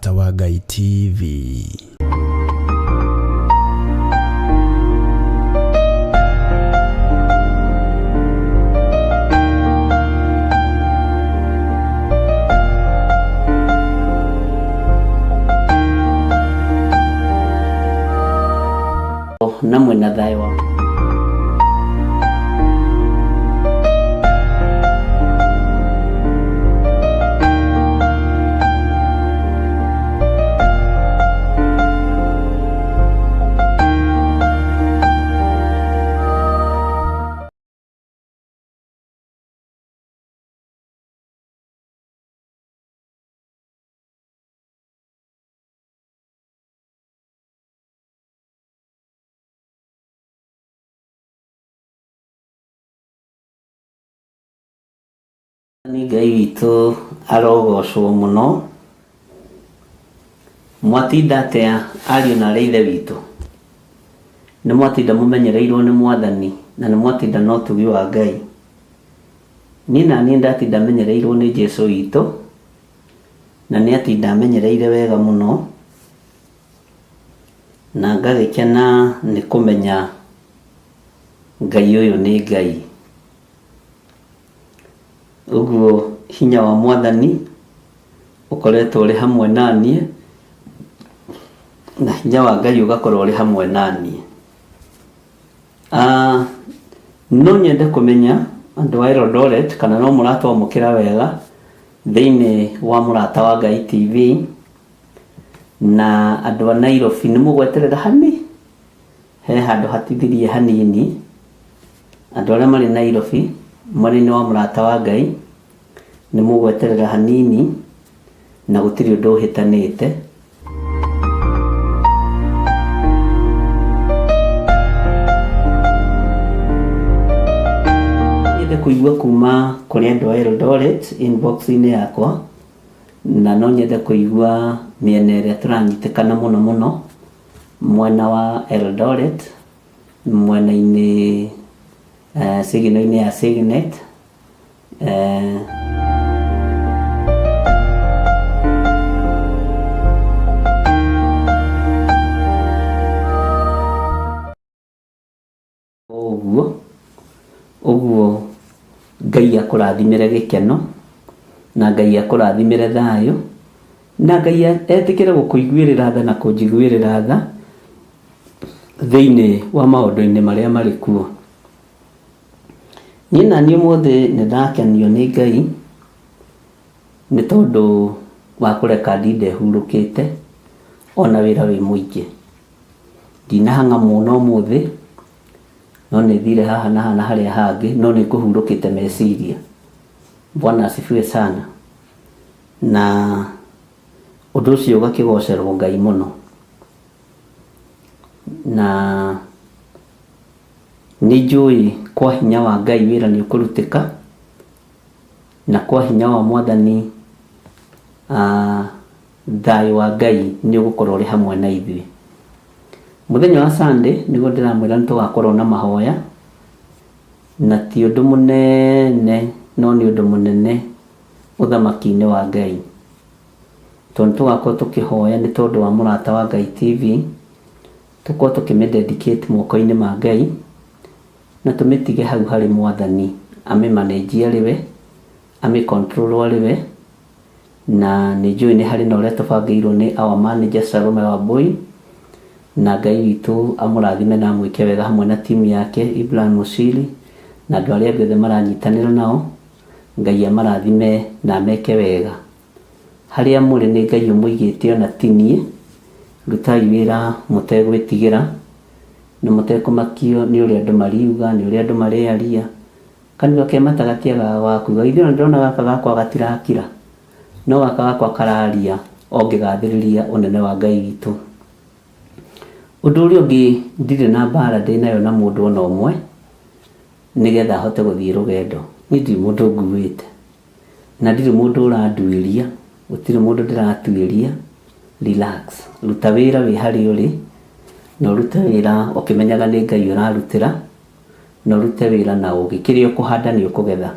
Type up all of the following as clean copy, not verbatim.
Mũrata wa Ngai TV. Namwe na thayo wa ni Ngai witũ arogocwo mũno. Mwatinda atia ariũ na ithe witũ, nĩ mwatinda mũmenyereirwo nĩ Mwathani na nĩ mwatinda na ũtugi wa Ngai. Niĩ na niĩ ndatinda menyereirwo nĩ Jesũ witũ na nĩ atinda amenyereire wega mũno, na ngagĩkena nĩ kũmenya Ngai ũyũ nĩ Ngai. Ũguo hinya wa Mwathani ũkoretwo ũrĩ hamwe naniĩ na hinya wa Ngai ũgakorwo ũrĩ hamwe naniĩ. No nyende kũmenya andũ a Eldoret kana no mũratwamũkĩra wega thĩinĩ wa Mũrata wa Ngai TV, na andũ a Nairobi nĩ mũgweterera hani, he handũ hatithirie hanini. Andũ arĩa marĩ Nairobi mwena-inĩ wa Mũrata wa Ngai nĩ mũgweterera hanini na gũtirĩ ũndũ ũhĩtanĩte. Nyende kũigua kuma kũrĩ andũ a Eldoret inbox-inĩ yakwa, na no nyende kũigua mĩena ĩrĩa tũranyitĩkana mũno mũno mwena wa Eldoret, mwena-inĩ sigino-inĩ ya Signet, ũguo Ngai akũrathimĩre gĩkeno na Ngai akũrathimĩre thayũ na Ngai etĩkĩre gũkũiguĩrĩra tha na kũnjiguĩrĩra tha thĩinĩ wa maũndũ-inĩ marĩa marĩ kuo. Niĩ na niĩ ũmũthĩ nĩ ndakenio nĩ Ngai nĩ tondũ wa kũreka ndinde hurũkĩte ona wĩra wĩ mũingĩ. Ndinahang'a mũno ũmũthĩ, no nĩ thire haha na harĩa hangĩ, no nĩ ngũhurũkĩte meciria. Bwana asifiwe sana. Na ũndũ ũcio ũgakĩgocerwo Ngai mũno, na nĩ njũĩ kwa hinya wa Ngai wĩra nĩ ũkũrutĩka, na kwa hinya wa Mwathani thayũ wa Ngai nĩ ũgũkorwo ũrĩ hamwe na ithuĩ. Mũthenya wa Sunday nĩguo ndĩramwĩra nĩ tũgakorwo na mahoya, na ti ũndũ mũnene no nĩ ũndũ mũnene ũthamaki-inĩ wa Ngai, tondũ tũgakorwo tũkĩhoya nĩ tondũ wa Mũrata wa Ngai TV, tũkorwo tũkĩmĩdedicate moko-inĩ ma Ngai na tũmĩtige hau harĩ Mwathani amĩmanĩnji arĩ we, amĩcontrol arĩ we. Na nĩ njũĩ nĩ harĩ na ũrĩa tũbangĩirwo nĩ our manager Salome Wambui, na Ngai witũ amũrathime na amwĩke wega hamwe na timu yake Ibrahim Musili na andũ arĩa othe maranyitanĩra nao. Ngai amarathime na ameke wega. Harĩa mũrĩ nĩ Ngai ũmũigĩte ona ti niĩ. Rutai wĩra mũtegwĩtigĩra na mũtekũmakio nĩ ũrĩa andũ mariuga, nĩ ũrĩa andũ marĩaria. Kanua ke mata gatiagaga wakuga, ithuĩ ndĩrona gaka gakwa gatirakira, no gaka gakwa kararia ũngĩgathĩrĩria ũnene wa Ngai witũ. Ũndũ ũrĩa ũngĩ, ndirĩ na mbara ndĩnayo na mũndũ ona ũmwe nĩgetha hote gũthiĩ rũgendo. Niĩ ndirĩ mũndũ nguĩte na ndirĩ mũndũ ũranduĩria, gũtirĩ mũndũ ndĩratuĩria. Relax, ruta wĩra wĩ harĩa ũrĩ, na ũrute wĩra ũkĩmenyaga nĩ Ngai ũrarutĩra, na ũrute wĩra na ũgĩ. Kĩrĩa ũkũhanda nĩ ũkũgetha.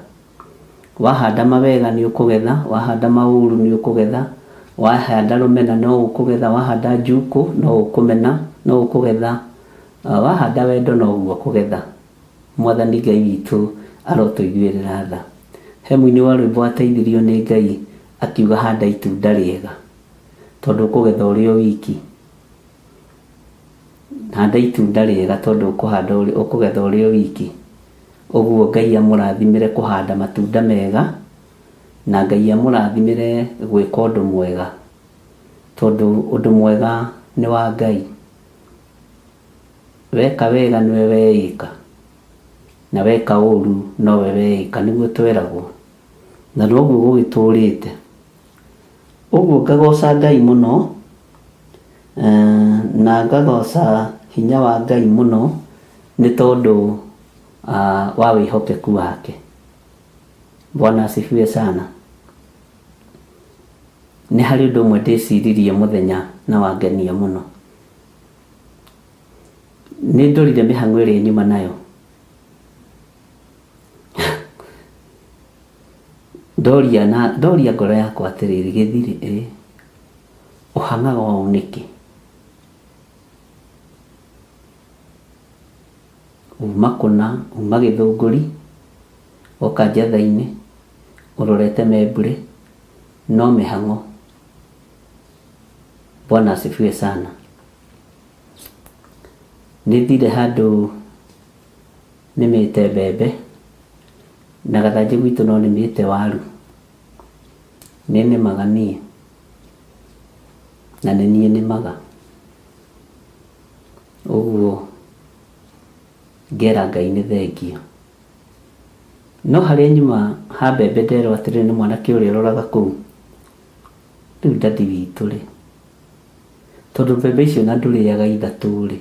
Wahanda mawega nĩ ũkũgetha, wahanda maũru nĩ ũkũgetha, wahanda rumena no ukugetha, wahanda njuku no ukumena, no ukugetha, wahanda wendo no ukugetha. Mwathani Ngai witũ arotuiguĩrĩra tha. He mũini wa rwĩmbo ateithirio nĩ Ngai akiuga handa itunda rĩega tondũ ũkũgetha ũrĩ o wiki. Handa itunda rĩega tondũ ũkũgetha ũrĩ o wiki. Ũguo Ngai amũrathimĩre kũhanda matunda mega, na Ngai amũrathimĩre gwĩka ũndũ mwega tondũ ũndũ mwega nĩ wa Ngai. Weka wega nĩwe weĩka, na weka ũru nowe weĩka, nĩguo tweragwo. Na noguo gũgĩtũrĩte. Ũguo ngagoca Ngai mũno, na ngagoca hinya wa Ngai mũno nĩ tondũ wa wĩhokeku wake. Bwana asifiwe sana. Nĩ harĩ ũndũ ũmwe ndĩciririe mũthenya na wangenia mũno. Nĩ ndorire mĩhang'o ĩrĩa nyuma nayo. Ndoria ngoro yakwa atĩrĩrĩ, gĩthiri ũhang'aga ũũ nĩkĩ? Uma kũna, uma Gĩthũngũri, oka njatha-inĩ, ũrorete membure, no mĩhang'o. Bwana asifiwe sana. Nĩthire handũ nĩmĩte mbembe, na gathanjĩ gwitũ no nĩmĩte waru. Nĩnĩmaga niĩ, na nĩ niĩ nĩmaga. Ũguo ngera Ngai nĩ thengio. No harĩa nyuma ha mbembe nderwo atĩrĩ nĩ mwanake ũrĩa ũroraga kũu, rĩu ndathi witũ rĩ, tondũ mbembe icio na ndũrĩaga ithatũ rĩ,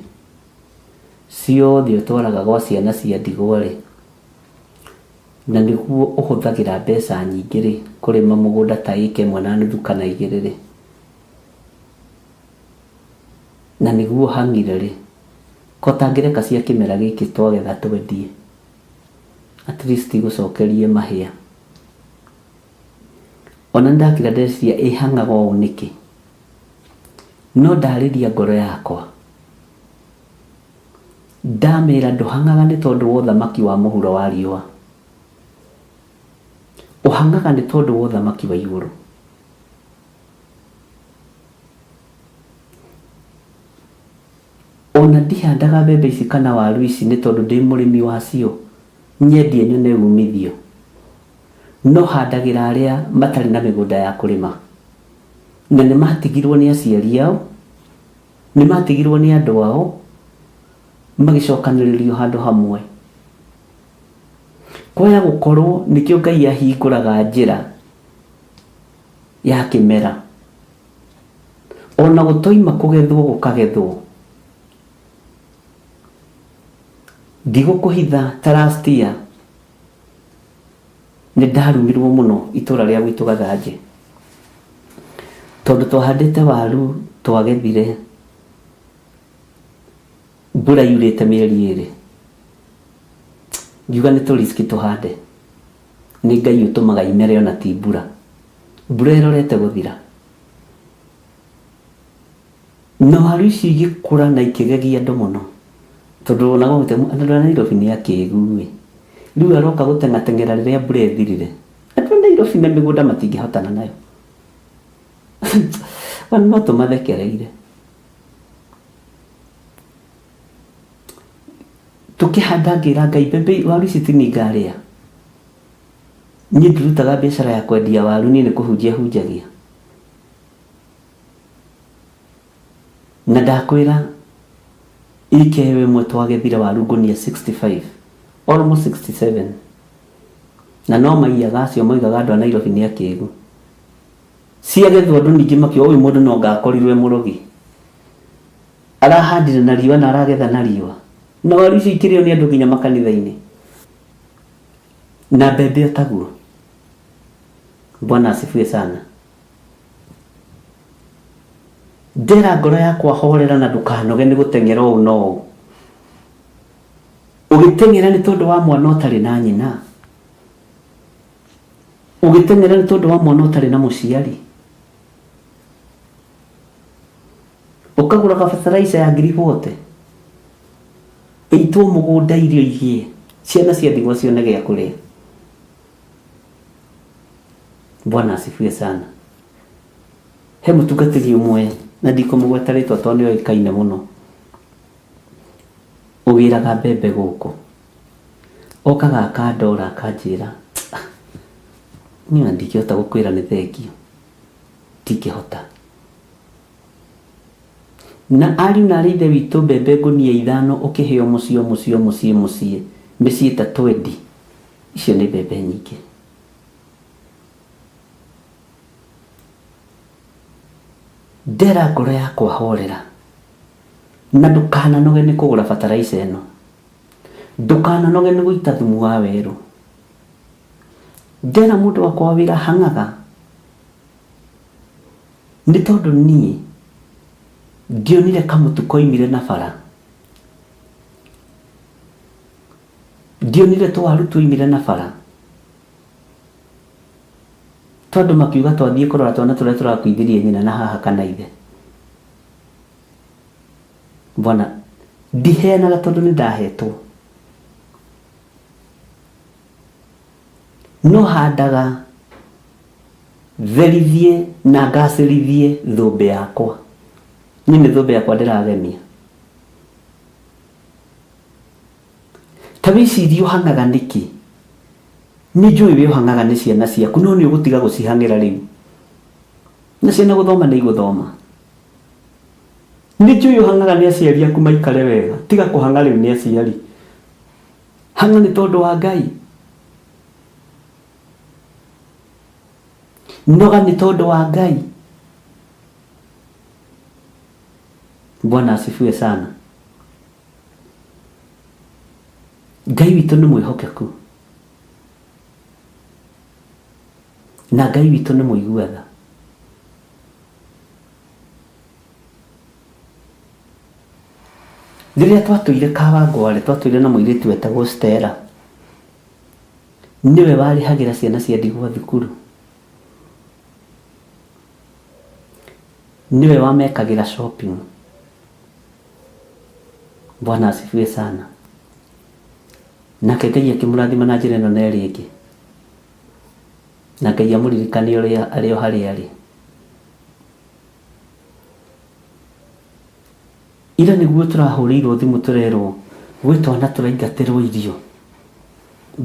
ciothe ũtwaraga gwa ciana cia ndigwa rĩ, na nĩguo ũhũthagĩra mbeca nyingĩ rĩ, kũrĩma mũgũnda ta ĩka 1.5 kana 2 rĩ, na nĩguo hang'ire rĩ, ko tangĩreka cia kĩmera gĩkĩ twagetha twendie, at least gũcokerie mahĩa. Ona ndakira ndeciria ĩhang'aga ũũ nĩkĩ, no ndarĩria ngoro yakwa, ndamĩra ndũhang'aga nĩ tondũ wa ũthamaki wa mũhuro wa riũa, ũhang'aga nĩ tondũ wa ũthamaki wa igũrũ. Ona ndihandaga mbembe ici kana waru ici nĩ tondũ ndĩ mũrĩmi wacio nyendie nyone umithio, no handagĩra arĩa matarĩ na mĩgũnda ya kũrĩma, na nĩ matigirwo nĩ aciari ao, nĩ matigirwo nĩ andũ ao, magicokanĩrĩrio handũ hamwe. Kwaya gũkorwo nĩkĩo Ngai ahingũraga njĩra ya kĩmera, ona gũtoima kũgethwo gũkagethwo. Ndigũkũhitha ta last year nĩ ndarumirwo mũno itũra rĩa gwitũ Gathanjĩ, tondũ twahandĩte waru twagethire, mbura yurĩte mĩeri 2, ngiuga nĩ tũriski tũhande, nĩ Ngai ũtũmaga imere ona ti mbura, mbura ĩrorete gũthira. Na waru ici igĩkũra na ikĩgegia andũ mũno, tondũ ona gũte andũ a Nairobi nĩ akĩĩgu, rĩu aroka gũteng'ateng'era rĩrĩa mbura ĩthirire. Andũ a Nairobi na mĩgũnda matingĩhotana nayo. No tũmathekereire. Tũkĩhanda ngĩra Ngai mbembe waru ici tini ngarĩa. Niĩ ndĩrutaga biacara ya kwendia waru, niĩ nĩ kũhunjia hunjagia. Na ndakwĩra ikewe mwe twagethire waru ngũnia 65, almost 67. Na no maiyaga acio moigaga andũ a Nairobi nĩ akĩĩgu. Ciagethwo andũ ningĩ makĩoya ũyũ mũndũ no ngakorirwe mũrogi, arahandire na riũa na aragetha na riũa, na waru ici ikĩrĩo nĩ andũ nginya makanitha-inĩ, na mbembe otaguo. Bwana asifiwe sana. Ndera ngoro yakwa horera na ndũkanoge nĩ gũteng'era ũũ no ũũ. Ũgĩteng'era nĩ tondũ wa mwana ũtarĩ na nyina, ũgĩteng'era nĩ tondũ wa mwana ũtarĩ na mũciari, ukagura ka fertilizer ya ngiribote itwo mugunda irio igie ciana cia ndigwa cione gya kuria. Bwana asifiwe sana. He mutungatiri umwe na ndikumugweta ritwa tondu yo ikaine muno, ugiraga mbembe guku okaga akandora akanjira niĩ ndingĩhota gũkwĩra nĩ thengio, ndingĩhota. Na ariũ na ithe witũ mbembe ngũnia 5 ũkĩheo mũciĩ mĩciĩ ta 20, icio nĩ mbembe nyingĩ. Ndera ngoro yakwa horera na ndũkananoge nĩ kũgũra fertilizer ĩno, ndũkananoge nĩ gũita thumu wa werũ. Ndera mũndũ wakwa wĩra hangaga nĩ tondũ niĩ ndionire kamũtu koimire na bara, ndionire tũwaru tuoimire na bara, tondũ makiuga twathiĩ kũrora twana tũrĩa tũrakuithirie nyina na haha kana ithe. Bwana ndiheanaga tondũ nĩ ndahetwo, no handaga verithie na ngacĩrithie thũmbĩ yakwa. Niĩ nĩ thũmbĩ yakwa ndĩragemia. Ta wĩcirie ũhangaga nĩkĩ? Nĩ njũĩ wĩ ũhangaga nĩ ciana ciaku, no nĩ ũgũtiga gũcihangĩra rĩu. Na ciana gũthoma nĩ igũthoma. Nĩ njũĩ ũhangaga nĩ aciari aku maikare wega, tiga kũhanga rĩu nĩ aciari. Hanga nĩ tondũ wa Ngai. Noga nĩ tondũ wa Ngai. Bwana asifiwe sana. Ngai witũ nĩ mwĩhokeku, na Ngai witũ nĩ mũiguatha. Rĩrĩa twatũire Kawangware, twatũire na mũirĩtu wetagwo Stella, niwe warĩhagĩra ciana cia ndigwa thukuru, niwe wamekagĩra shopping. Bwana asifiwe sana. Nake Ngai akĩmũrathima na njĩra ĩno na ĩrĩa ĩngĩ, na Ngai amũririkanie ũrĩa arĩ o harĩa arĩ. Ira nĩguo tũrahũrĩirwo thimũ tũrerwo gwĩ twana tũraingatĩrwo irio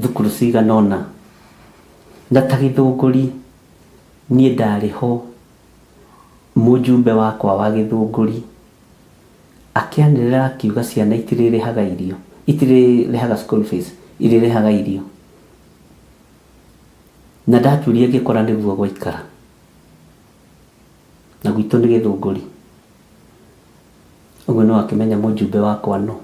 thukuru cigana ũna, na ta Gĩthũngũri niĩ ndarĩ ho, mũjumbe wakwa wa Gĩthũngũri akĩanĩrĩra akiuga ciana itirĩrĩhaga irio, itirĩrĩhaga school fees, irĩrĩhaga irio. Na ndaturia ngĩkora nĩguo gwaikara, na gwitũ nĩ Gĩthũngũri. Ũguo no akĩmenya mũjumbe wakwa no.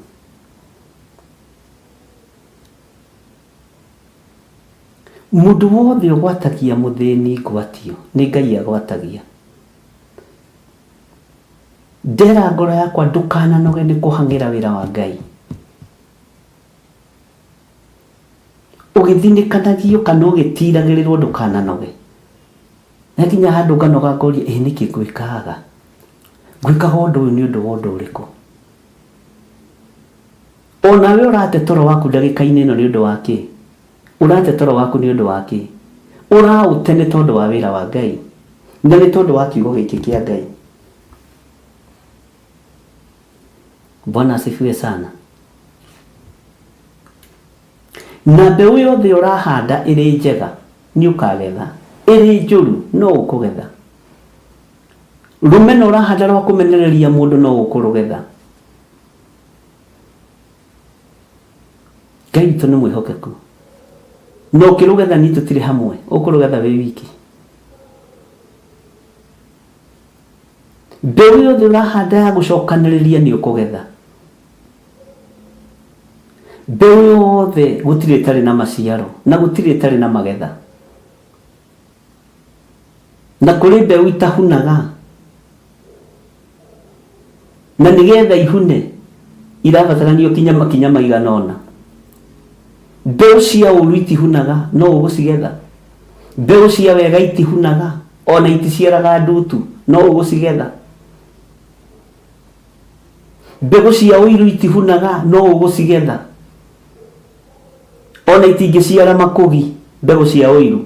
Mũndũ wothe ũgwatagia mũthĩni ngwatio nĩ Ngai agwatagia. Ndera ngoro yakwa ndũkananoge nĩ kũhang'ĩra wĩra wa Ngai. Ũgĩthinĩkanagio kana ũgĩtiragĩrĩrwo ndũkananoge. Na nginya handũ nganoga ngoria nĩkĩ ngwĩkaga? Gwĩkaga ũndũ ũyũ nĩ ũndũ wa ũndũ ũrĩkũ? Onawe ũrate toro waku ndagĩka-inĩ ĩno nĩ ũndũ wa kĩ? Ũrate toro waku nĩ ũndũ wa kĩ? Ũraũte nĩ tondũ wa wĩra wa Ngai, na nĩ tondũ wa kiugo gĩkĩ kĩa Ngai. Bwana asifiwe sana. Na mbeũ yothe ũrahanda ĩrĩ njega nĩ ũkagetha, ĩrĩ njũru no ũkũgetha. Rũmena ũrahanda rwa kũmenereria mũndũ no ũkũrũgetha. Ngai witũ nĩ mwĩhokeku, no ũkĩrũgetha nĩ tũtirĩ hamwe, ũkũrũgetha wĩ wiki. Mbeũ yothe ũrahanda ya gũcokanĩrĩria nĩ ũkũgetha. Mbeũ yothe gũtirĩ ĩtarĩ na maciaro na gũtirĩ ĩtarĩ na magetha. Na kũrĩ mbeũ itahunaga, na nĩgetha ihune irabatarania kinya makinya maigana ũna. Mbeũ cia ũru itihunaga, no ũgũcigetha. Mbeũ cia wega itihunaga, ona iticiaraga ndutu, no ũgũcigetha. mbegu cia ũiru itihunaga, no ũgũcigetha. Ona itingĩciara makũgi mbegu cia ũiru.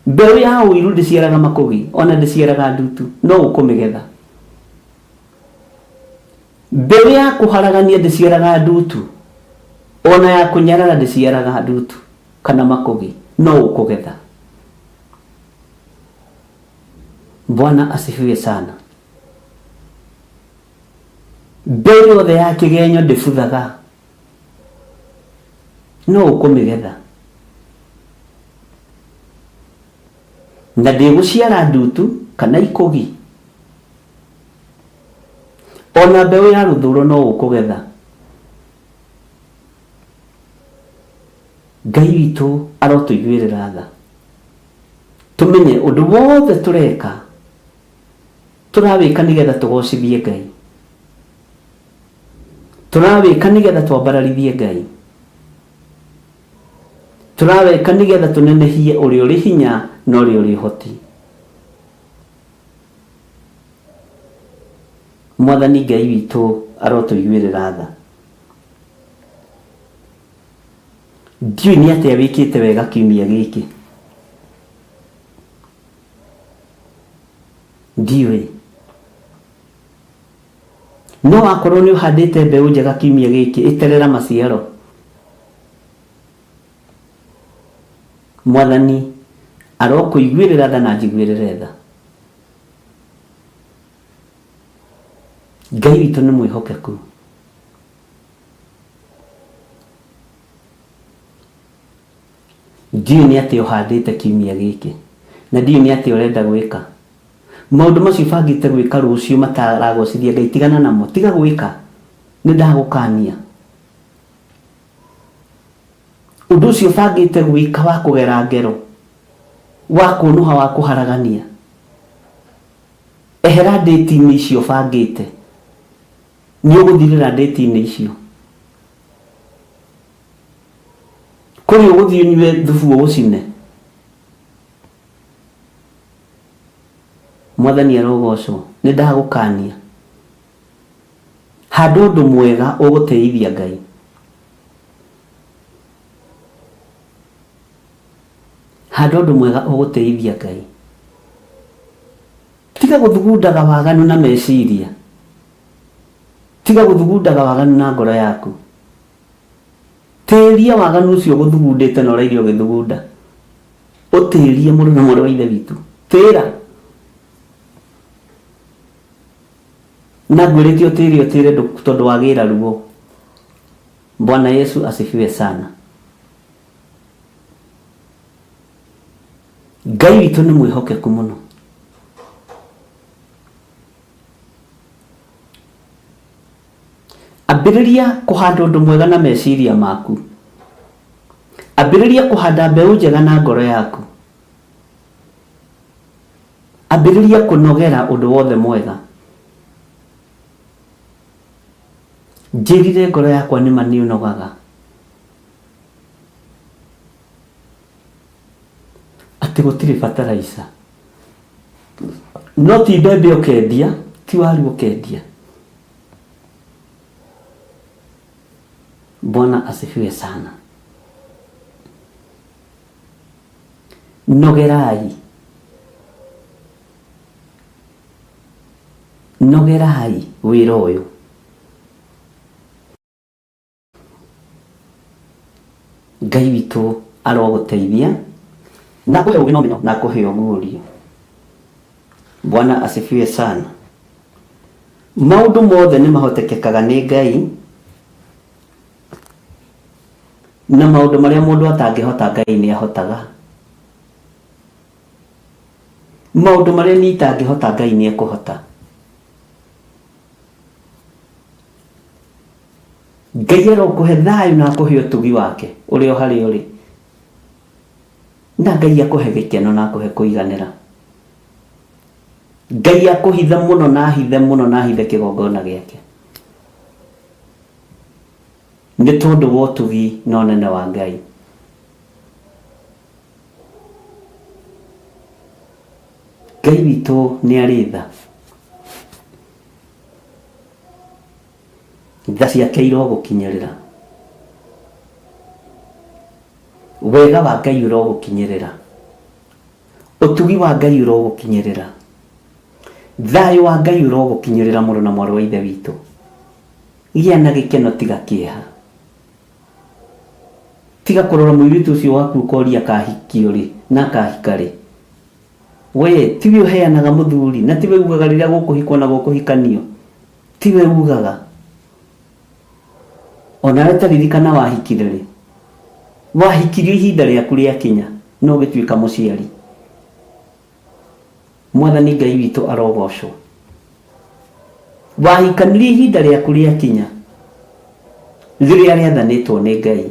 Mbegu ya ũiru ndĩciaraga makũgi, ona ndĩciaraga ndutu, no ũkũmĩgetha. Mbegu ya kũharagania ndĩciaraga ndutu, ona ya kũnyarara ndĩciaraga ndutu kana makũgi, no ũkũgetha. Bwana asifiwe sana. Mbegu yothe ya kĩgenyo ndĩbuthaga, no ũkũmĩgetha. Na ndĩgũciara ndutu kana ikũgi. Ona mbegu ya rũthũro no ũkũgetha. Ngai witũ arotũiguĩrĩra tha. Tũmenye ũndũ wothe tũreka tũrawĩka nĩgetha tũgocithie Ngai. Tũrawĩka nĩgetha twambararithie Ngai. Tũrawĩka nĩgetha tũnenehie ũrĩa ũrĩ hinya na ũrĩa ũrĩ ũhoti. Mwathani Ngai witũ arotũiguĩrĩra tha. Ndiũĩ nĩ atĩa wĩkĩte wega kiumia gĩkĩ. Ndiũĩ. No akorwo nĩ ũhandĩte mbeũ njega kiumia gĩkĩ ĩterera maciaro. Mwathani arokũiguĩrĩra tha na njiguĩrĩre tha. Ngai witũ nĩ mwĩhokeku. Ndiũĩ nĩ atĩa ũhandĩte kiumia gĩkĩ, na ndiũĩ nĩ atĩa ũrenda gwĩka. Maũndũ macio bangĩte gwĩka rũciũ mataragocithia Ngai, tigana namo, tiga gwĩka. Nĩ ndagũkania. Ũndũ ũcio bangĩte gwĩka wa kũgera ngero, wa kũnũha, wa kũharagania, ehera ndĩti-inĩ icio bangĩte. Nĩ ũgũthirĩra ndĩti-inĩ icio. Kũrĩ ũgũthiĩ ũnyue thubu ũgũcine. Mwathani arogocwo. Nĩ ndagũkania. Handa ũndũ mwega ũgũteithia Ngai. Handa ũndũ mwega ũgũteithia Ngai. Tiga gũthugundaga waganu na meciria. Tiga gũthugundaga waganu na ngoro yaku. Tĩria waganu ũcio gũthugundĩte na ũraire ũgĩthugunda. Ũtĩrie mũrũ na mwarĩ wa Ithe witũ. Tĩra. Na ngwĩrĩte ũtĩre tondũ wagĩra ruo. Bwana Yesu asifiwe sana. Ngai witũ nĩ mwĩhokeku mũno. Ambĩrĩria kũhanda ũndũ mwega na meciria maku. Ambĩrĩria kũhanda mbeũ njega na ngoro yaku. Ambĩrĩria kũnogera ũndũ wothe mwega. Njĩrire ngoro yakwa nĩ ma nĩ ũnogaga. Atĩ gũtirĩ fertilizer. No ti mbembe ũkendia, ti waru ũkendia. Bwana asifiwe sana. Nogerai. Nogerai wĩra ũyũ. Ngai witũ arogũteithia na kũhe ũgĩ na ũmenyo na kũhe ũguũrio. Bwana asifiwe sana. Maũndũ mothe nĩ mahotekekaga nĩ Ngai, na maũndũ marĩa mũndũ atangĩhota Ngai nĩ ahotaga. Maũndũ marĩa niĩ itangĩhota Ngai nĩ ekũhota. Ngai arokũhe thayũ na akũhe ũtugi wake ũrĩ o harĩa ũrĩ. Na Ngai akũhe gĩkeno na akũhe kũiganĩra. Ngai akũhithe mũno na ahithe mũno na ahithe kĩgongona gĩake. Nĩ tondũ wa ũtugi na ũnene wa Ngai. Ngai witũ nĩ arĩ tha. tha ciake irogukinyirira, wega wa Ngai urogukinyirira, utugi wa Ngai urogukinyirira, thayo wa Ngai urogukinyirira mũrũ na mwarĩ wa ithe witũ. Gĩa na gĩkeno tiga kĩeha, tiga kũrora mũirĩtu ũcio waku ũkoria kahikio rĩ na kahika rĩ. We tiwe ũheanaga mũthuri, na tiwe ugaga rĩrĩa gũkũhikwo na gũkũhikanio, tiwe ugaga. Onawe taririkana wahikire rĩ, wahikirio ihinda rĩaku rĩakinya no ũgĩtuĩka mũciari. Mwathani Ngai witũ arogocwo. Wahikanirie ihinda rĩaku rĩakinya rĩrĩa rĩathanĩtwo nĩ Ngai.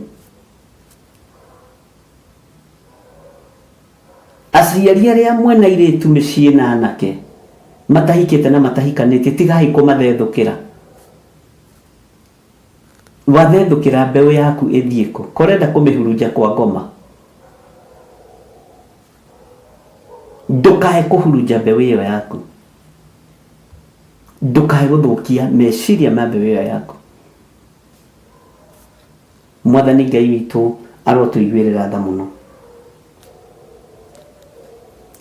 Aciari arĩa mwena airĩtu mĩciĩ na anake matahikĩte na matahikanĩtie, tigai kũmathethũkĩra. Wathethũkĩra mbeũ yaku ĩthiĩ kũ? Korenda kũmĩhurunja kwa ngoma. Ndũkae kũhurunja mbeũ ĩyo yaku, ndũkae gũthũkia meciria ma mbeũ ĩyo yaku. Mwathani Ngai witũ arotũiguĩrĩra tha mũno.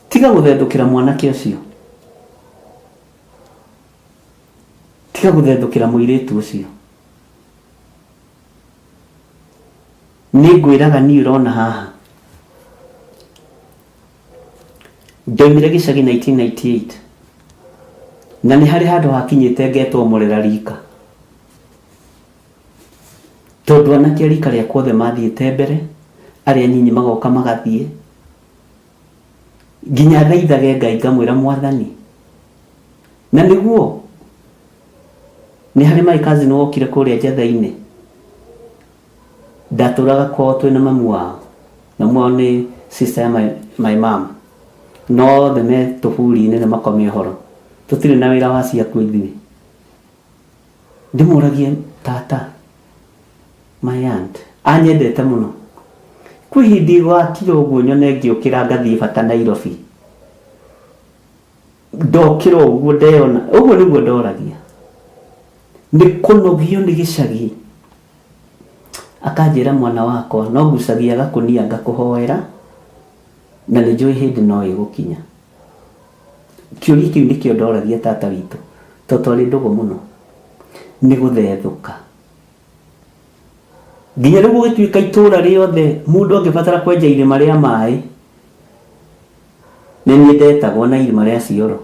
Tiga gũthethũkĩra mwanake ũcio, tiga gũthethũkĩra mũirĩtu ũcio. Nĩ ngwĩraga niĩ ũrona haha, ndoimire gĩcagi 1998 na nĩ harĩ handũ hakinyĩte ngetwo mũrera rika, tondũ anake a rika rĩakwa othe mathiĩte mbere, arĩa nyinyi magoka magathiĩ, nginya thaithage Ngai ngamwĩra Mwathani. Na nĩguo nĩ harĩ my cousin wokire kũrĩa njatha-inĩ, ndatũraga kwao twĩna mamu wao, na mwao nĩ sister ya my mom, no othe me tũburi-inĩ na makome ũhoro, tũtirĩ na wĩra wa ciaku ithuĩ. Ndĩmũragie tata, my aunt anyendete mũno, kwĩ hindi gwakira ũguo nyone ngĩũkĩra ngathiĩ bata Nairobi, ndokĩra ũguo ndeyona ũguo nĩguo ndoragia, nĩ kũnogio nĩ gĩcagi. Akanjĩra mwana wakwa no ngucagia gakũnia ngakũhoera, na nĩ njũĩ hĩndĩ no ĩgũkinya. Kĩũria kĩu nĩkĩo ndoragia tata witũ, tondũ twarĩ ndũgũ mũno, nĩ gũthethũka. Nginya rĩu gũgĩtuĩka itũũra rĩothe mũndũ angĩbatara kwenja irima rĩa maĩ, nĩ niĩ ndetagwo na irima rĩa Cioro.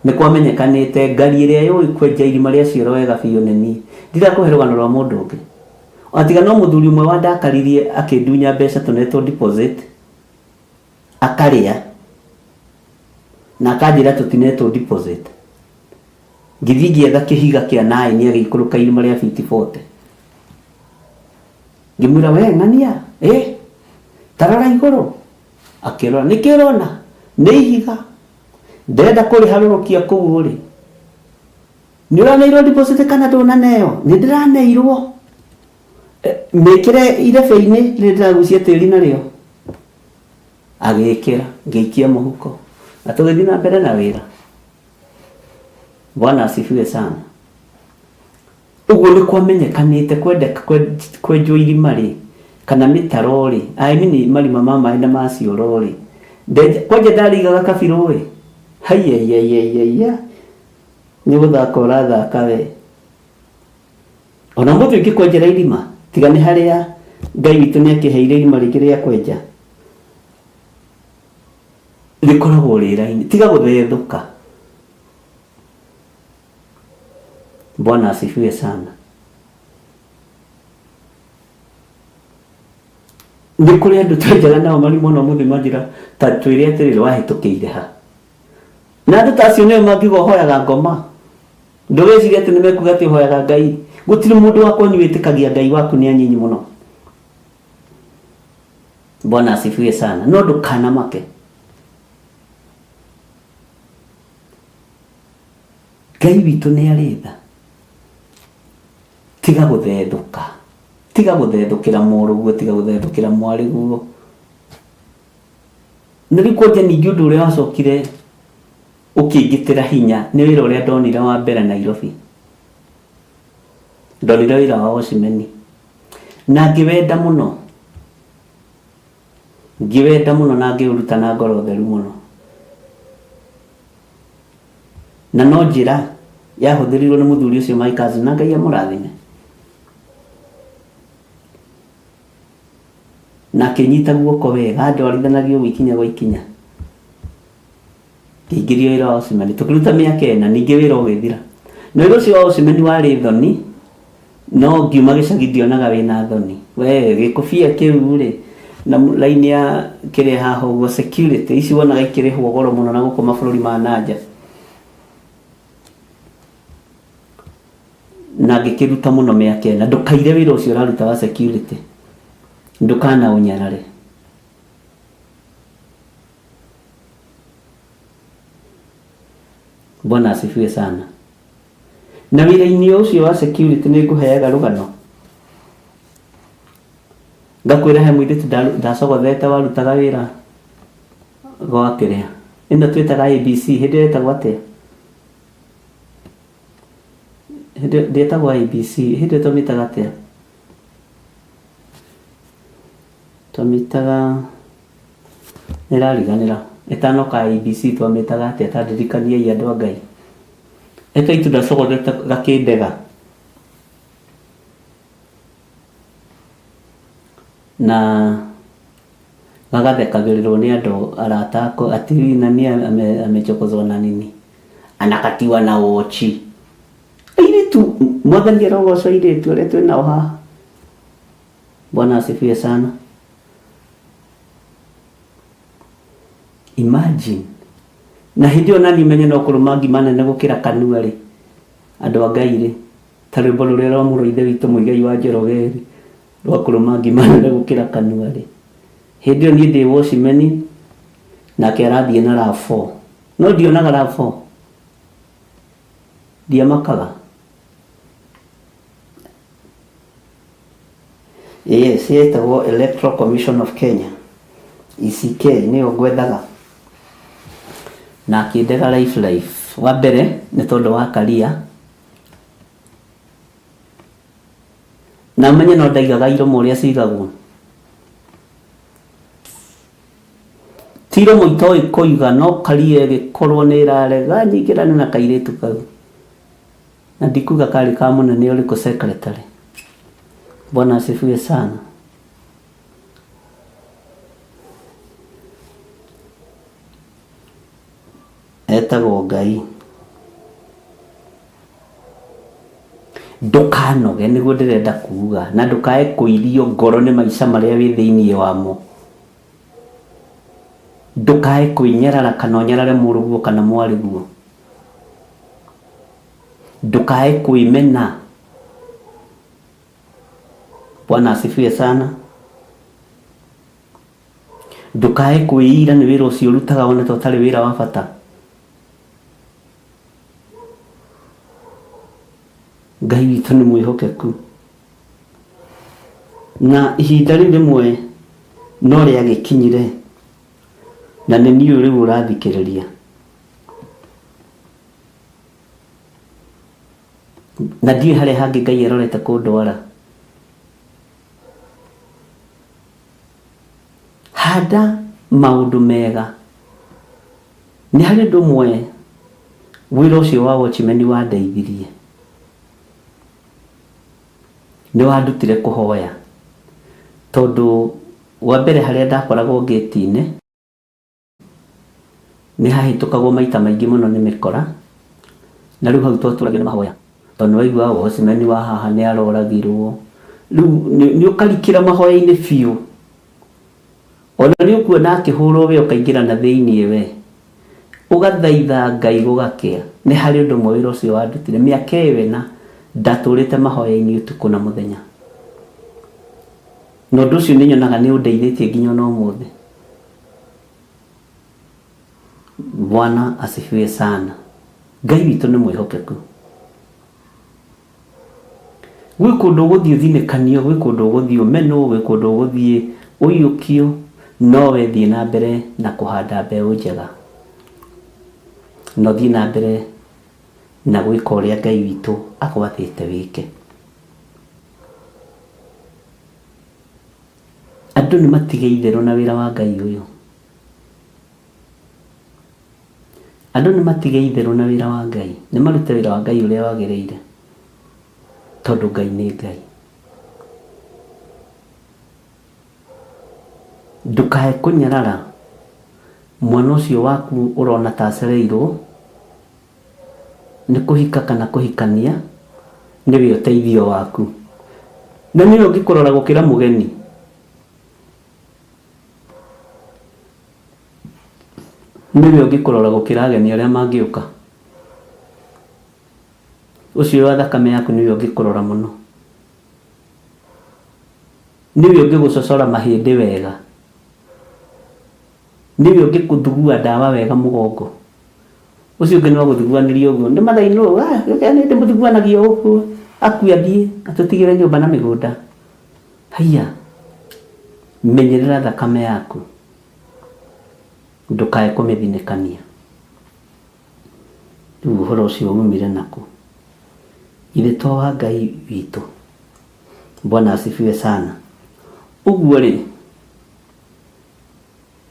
Nĩ kwamenyekanĩte ngari ĩrĩa yũĩ kwenja irima rĩa Cioro wega biũ nĩ niĩ. Ndirakũhe rũgano rwa mũndũ ũngĩ, atiga no mũthuri ũmwe wandakaririe akĩndunya mbeca tũnetwo deposit, akarĩa na akanjĩra tũtinetwo deposit. Ngĩthiĩ ngĩetha kĩhiga kĩa naĩ nĩ agĩikũrũka irima rĩa 50-40. Ngĩmwĩra we ng'ania, tarora igũrũ. Akĩrora, nĩkĩ ũrona? Nĩ ihiga. Ndenda kũrĩha rũrũkia kũu rĩ. Nĩ ũraneirwo deposit kana ndũnaneyo? Nĩ ndĩraneirwo. Mĩkĩre irebe-inĩ rĩrĩa ndĩragucia tĩri narĩo. Agĩkĩra, ngĩikia mũhuko, na tũgĩthiĩ na mbere na wĩra. Bwana asifiwe sana. Ũguo nĩ kwamenyekanĩte kwenjwo irima rĩ, kana mĩtaro rĩ, I mean marima ma maĩ na ma Cioro rĩ, kwanja ndarigaga kabirũ rĩ, haiyaiyaiyaiya, nĩ gũthaka ũrathaka we. Ona mũndũ ũngĩ kwenjera irima, tiga nĩ harĩa Ngai witũ nĩ akĩheire irima rĩngĩ rĩa kwenja, rĩkoragwo rĩra-inĩ, tiga gũthethũka. Bwana asifiwe sana. Nĩ kũrĩ andũ twenjaga nao marima no mũthĩ manjĩra ta twĩre atĩrĩrĩ wahĩtũkĩire ha. Na andũ ta acio nĩo mangĩgohoyaga ngoma. Ndũgecirie atĩ nĩ mekuga atĩ hoyaga Ngai. Gũtirĩ mũndũ wakwa wĩtĩkagia Ngai waku nĩ anyinyi mũno. Bwana asifiwe sana. No ndũkanamake. Ngai witũ nĩ arĩ tha. Tiga gũthethũka, tiga gũthethũkĩra mũrũguo, tiga gũthethũkĩra mwarĩguo. Nĩ rĩu kwanja ningĩ ũndũ ũrĩa wacokire ũkĩingĩtĩra hinya nĩ wĩra ũrĩa ndonire wa mbere Nairobi. ndorire wĩra wa Osimhen na ngĩwenda mũno na ngĩũruta na ngoro theru mũno, na no njĩra yahũthĩrirwo nĩ mũthuri ũcio Mike na Ngai amũrathime, na kĩnyita guoko wega ndwarithanagio gwikinya gwa ikinya, ngĩingĩria wĩra wa Osimhen tũkĩruta mĩaka 4 ningĩ wĩra ũgĩthira. Na wĩra ũcio wa Osimhen warĩ thoni, no ngiuma gĩcagi ndionaga wĩna thoni. We gĩkũbia kĩu rĩ na line ya kĩrĩa haha ũguo security ici wonaga ikĩrĩhwo goro mũno na gũkũ mabũrũri ma nanja, na ngĩkĩruta mũno mĩaka 4. Ndũkaire wĩra ũcio ũraruta wa security, ndũkana ũnyarare. Bwana asifiwe sana. Na wĩra-inĩ ũcio wa security nĩ ngũheaga rũgano, ngakwĩra he mũirĩtu ndacogothete warutaga wĩra gwa kĩrĩa ĩno twĩtaga ABC, hĩndĩ ĩyo ĩtagwo atĩa, ndĩtagwo ABC, hĩndĩ ĩyo tũmĩtaga atĩa, tũmĩtaga nĩrariganĩra, ĩtanoka ABC twamĩtaga atĩa, tandirikaniai andũ a Ngai. Ekaitu ndacogothete gakĩndega na gagathekagĩrĩrwo nĩ andũ arata akwa ati nani amechokozwa na nini, anakatiwa na wochi. Airitu mwathani arogocwo airitu arĩa twĩnao haha. Bwana asifiwe sana. Imagine, na hĩndĩ ĩyo nani menye no kũrũma ngima nene gũkĩra kanua rĩ, andũ a Ngai rĩ, ta rwĩmbo rũrĩa rwa mũrũ ithe witũ Mũigai wa Njoroge rĩ, rwa kũrũma ngima nene gũkĩra kanua rĩ. Hĩndĩ ĩyo niĩ ndĩ Osimhen nake arathiĩ na RAV4, no ndionaga RAV4, ndiamakaga. Yes, yetagwo Electoral Commission of Kenya, ECK, nĩyo ngwethaga. Na akĩndega life. Wa mbere nĩ tondũ wa karia, na menye no ndaigaga iromo ũrĩa cigagwo. Tiro mũitoĩ kũiga no karia ĩgĩkorwo nĩ ĩrarega nyingĩrane na kairĩtu kau, na ndikuga karĩ ka mũnene ũrĩkũ secretary. Bwana asifiwe sana. Etagwo Ngai. Ndũkanoge nĩguo ndĩrenda kuuga, na ndũkae kũirio ngoro nĩ maica marĩa wĩ thĩinĩ wamo. Ndũkae kwĩnyarara kana ũnyarare mũrũguo kana mwarĩguo. Ndũkae kwĩmena. Bwana asifiwe sana. Ndũkae kwĩira nĩ wĩra ũcio ũrutaga wone ta ũtarĩ wĩra wa bata. Ngai witũ nĩ mwĩhokeku, na ihinda rĩu rĩmwe no rĩagĩkinyire, na nĩ niĩ rĩu ũrathikĩrĩria, na ndiĩ harĩa hangĩ Ngai arorete kũndwara. Handa maũndũ mega. Nĩ harĩ ũndũ ũmwe wĩra ũcio wa Osimhen wandeithirie, nĩ wandutire kũhoya, tondũ wa mbere harĩa ndakoragwo gate-inĩ nĩ hahĩtũkagwo maita maingĩ mũno nĩ mĩkora, na rĩu hau twatũragio nĩ mahoya, tondũ waigua Osimhen wa haha nĩ aroragirwo, rĩu nĩ ũkarikĩra mahoya-inĩ biũ, ona nĩ ũkuona akĩhũrwo we ũkaingĩra na thĩinĩ we ũgathaitha Ngai gũgakĩa. Nĩ harĩ ũndũ ũmwe wĩra ũcio wandutire mĩaka ĩyo na ndatũrĩte mahoya-inĩ ũtukũ na mũthenya, na ũndũ ũcio nĩ nyonaga nĩ ũndeithĩtie nginya no ũmũthĩ. Bwana asifiwe sana. Ngai witũ nĩ mwĩhokeku. Gwĩ kũndũ ũgũthiĩ ũthinĩkanio, gwĩ kũndũ ũgũthiĩ ũmenwo, gwĩ kũndũ ũgũthiĩ ũiyũkio, no wethiĩ na mbere na kũhanda mbeũ njega, no thiĩ na mbere na gwĩka ũrĩa Ngai witũ agwathĩte wĩke. Andũ nĩ matige itherũ na wĩra wa Ngai ũyũ. Andũ nĩ matige itherũ na wĩra wa Ngai, nĩ marute wĩra wa Ngai ũrĩa wagĩrĩire, tondũ Ngai nĩ Ngai. Ndũkae kũnyarara mwana ũcio waku ũrona ta acereirwo nĩ kũhika kana kũhikania, nĩwe ũteithio waku, na nĩwe ũngĩkũrora gũkĩra mũgeni. Nĩwe ũngĩkũrora gũkĩra ageni arĩa mangĩũka. Ũcio wa thakame yaku nĩwe ũngĩkũrora mũno, nĩwe ũngĩgũcocora mahĩndĩ wega, nĩwe ũngĩkũthugua ndawa wega mũgongo. Ũcio ũngĩ no gũthuguanĩria ũguo, nĩ mathainũ nĩ mũthuguanagia ũguo, akua thiĩ atũtigĩre nyũmba na mĩgũnda. Haiya, menyerera thakame yaku, ndũkae kũmĩthinĩkania. Rĩu ũhoro ũcio umire naku, ithe to wa Ngai witũ. Bwana asifiwe sana. Ũguo rĩ,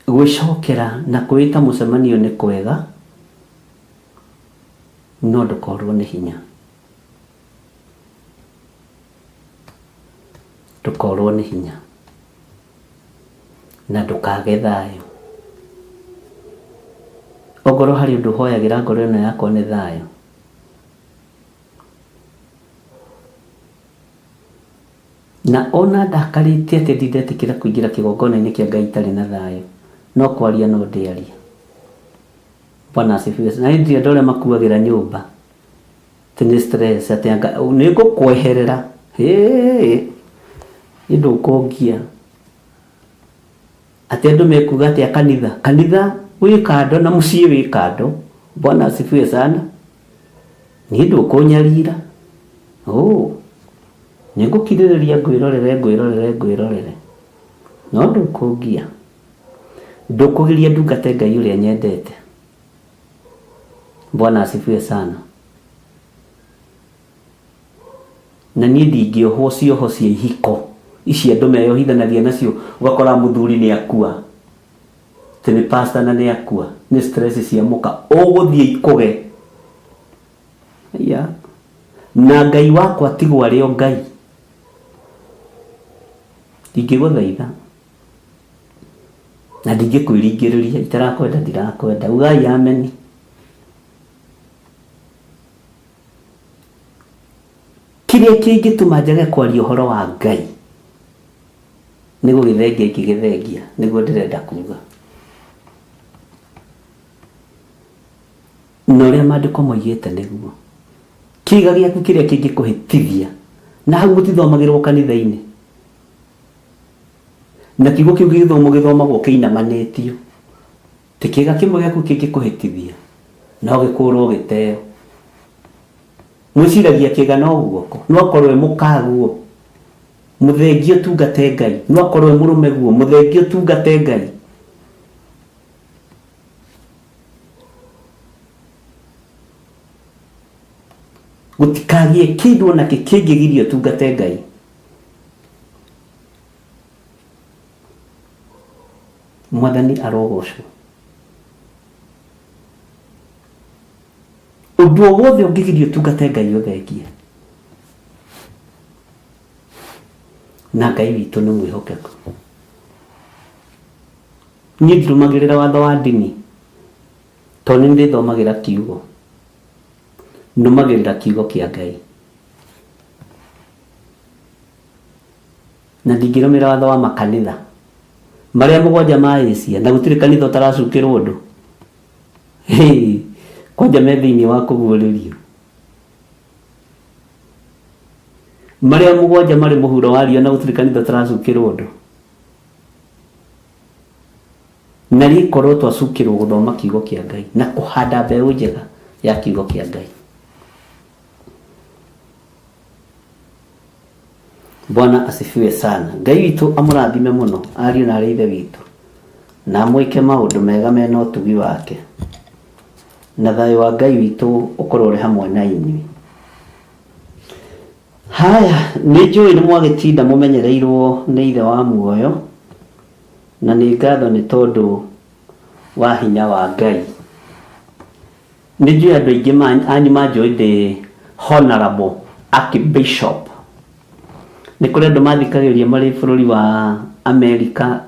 gwĩcokera na kwĩta mũcemanio nĩ kwega, no ndũkorwo nĩ hinya. Ndũkorwo nĩ hinya na ndũkage thayũ. Ongorwo harĩ ũndũ hoyagĩra ngoro ĩno yakwa nĩ thayũ. Na ona ndakarĩtie atĩ ndindetĩkĩra kũingĩra kĩgongona-inĩ kĩa Ngai itarĩ na thayũ, no kwaria no ndĩaria. Bwana asifiwe. Na hĩndĩ andũ arĩa makuagĩra nyũmba nĩ stress atĩ nĩ ngũkweherera, ndũkũngia atĩ andũ mekuga atĩ kanitha wĩ kando na mũciĩ wĩ kando. Bwana asifiwe sana. Niĩ ndũkũnyarira, nĩ ngũkirĩrĩria ngwĩrorere, no ndũkũngia. Ndũkũgiria ndungate Ngai ũrĩa nyendete. Bwana asifiwe sana. Na niĩ ndingĩohwo cioho cia ihiko ici andũ meyohithanagia nacio, ũgakora mũthuri nĩ akua, tene pastor na nĩ akua, nĩ stress cia mũka, ũgũthiĩ ikũge. Na Ngai wakwa tigwo arĩ o Ngai. Ndingĩgũthaitha na ndingĩkwĩringĩrĩria, itarakwenda ndirakwenda, ugai ameni. Kĩrĩa kĩngĩtũma njage kwaria ũhoro wa Ngai nĩ gũgĩthengia ingĩgĩthengia, nĩguo ndĩrenda kuga. Na ũrĩa maandĩko moigĩte nĩguo kĩĩga gĩaku kĩrĩa kĩngĩkũhĩtithia, na hau gũtithomagĩrwo kanitha-inĩ, na kiugo kĩu gĩthomagwo kĩinamanĩtio, ti kĩĩga kĩmwe gĩaku kĩngĩkũhĩtithia no gĩkũrwo gĩteo. Mwĩciragia kĩĩga no guoko, no akorwo mũkaguo mũthengi ũtungate Ngai, no akorwo mũrũme guo mũthengi ũtungate Ngai. Gũtikagie kĩndũ ona kĩngĩgiria ũtungate Ngai. Mwathani arogocwo. Ũndũ o wothe ũngĩgiria ũtungate Ngai ũthengie. Na Ngai witũ nĩ mwĩhokeku. Niĩ ndirũmagĩrĩra watho wa ndini, tondũ nĩ ndĩthomagĩra kiugo, nũmagĩrĩra kiugo kĩa Ngai, na ndingĩrũmĩrĩra watho wa makanitha marĩa mũgwanja ma Asia, na gũtirĩ kanitha ũtaracukĩrwo ũndũ. Kwanja me thĩinĩ wa kũguũrĩrio. Marĩa mũgwanja marĩ mũhuro wa riũa, na gũtirĩ kanitha ũtaracukĩrwo ũndũ. Na rĩkorwo twacukĩrwo gũthoma kiugo kĩa Ngai na kũhanda mbeũ njega ya kiugo kĩa Ngai. Bwana asifiwe sana. Ngai witũ amũrathime mũno, ariũ na arĩ ithe witũ, na amwĩke maũndũ mega mena ũtugi wake, na thayũ wa Ngai witũ ũkorwo ũrĩ hamwe na inyuĩ. Haya, nĩ njũĩ nĩ mwagĩtinda mũmenyereirwo nĩ ithe wa muoyo, na nĩ ngatho nĩ tondũ wa hinya wa Ngai. Nĩ njũĩ andũ aingĩ anyu manjũĩ ndĩ Honorable Archbishop. Nĩ kũrĩ andũ mathikagĩrĩria marĩ bũrũri wa Amerika,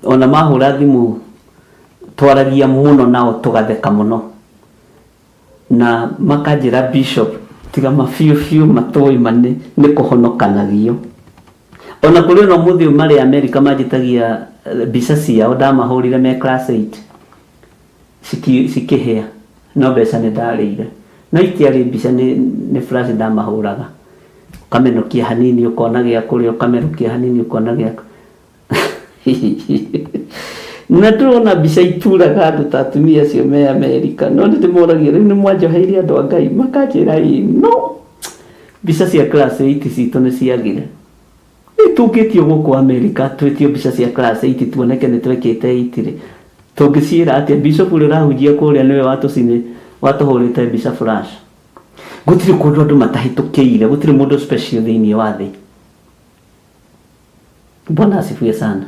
ona mahũra thimũ twaragia mũno nao tũgatheka mũno, na makanjĩra Bishop tiga mabiũ matũĩ mane nĩ kũhonokanagio. Ona kũrĩ ona mũthĩ marĩ Amerika manjĩtagia mbica ciao ndamahũrire me class 8 cikĩhĩa, no mbeca nĩ ndarĩire, no itiarĩ mbica nĩ flash ndamahũraga, ũkamenũkia hanini ũkona gĩa kũrĩa, ũkamenũkia hanini ũkona gĩa na ndĩrona mbica ituraga andũ ta atumia acio me Amerika, no ndĩmũragia rĩu nĩ mwanjoheirie andũ a Ngai, makanjĩra no mbica cia class 8 citũ nĩ ciagire. Tũngĩtio gũkũ Amerika twĩtio mbica cia class 8 tuoneke nĩ twekĩte 8 tũngĩciĩra atĩa Bishop ũrĩa ũrahunjia kũrĩa nĩwe watũhũrĩte mbica flash? Gũtirĩ kũndũ andũ matahĩtũkĩire, gũtirĩ mũndũ special thĩinĩ wa thĩ. Bwana asifiwe sana.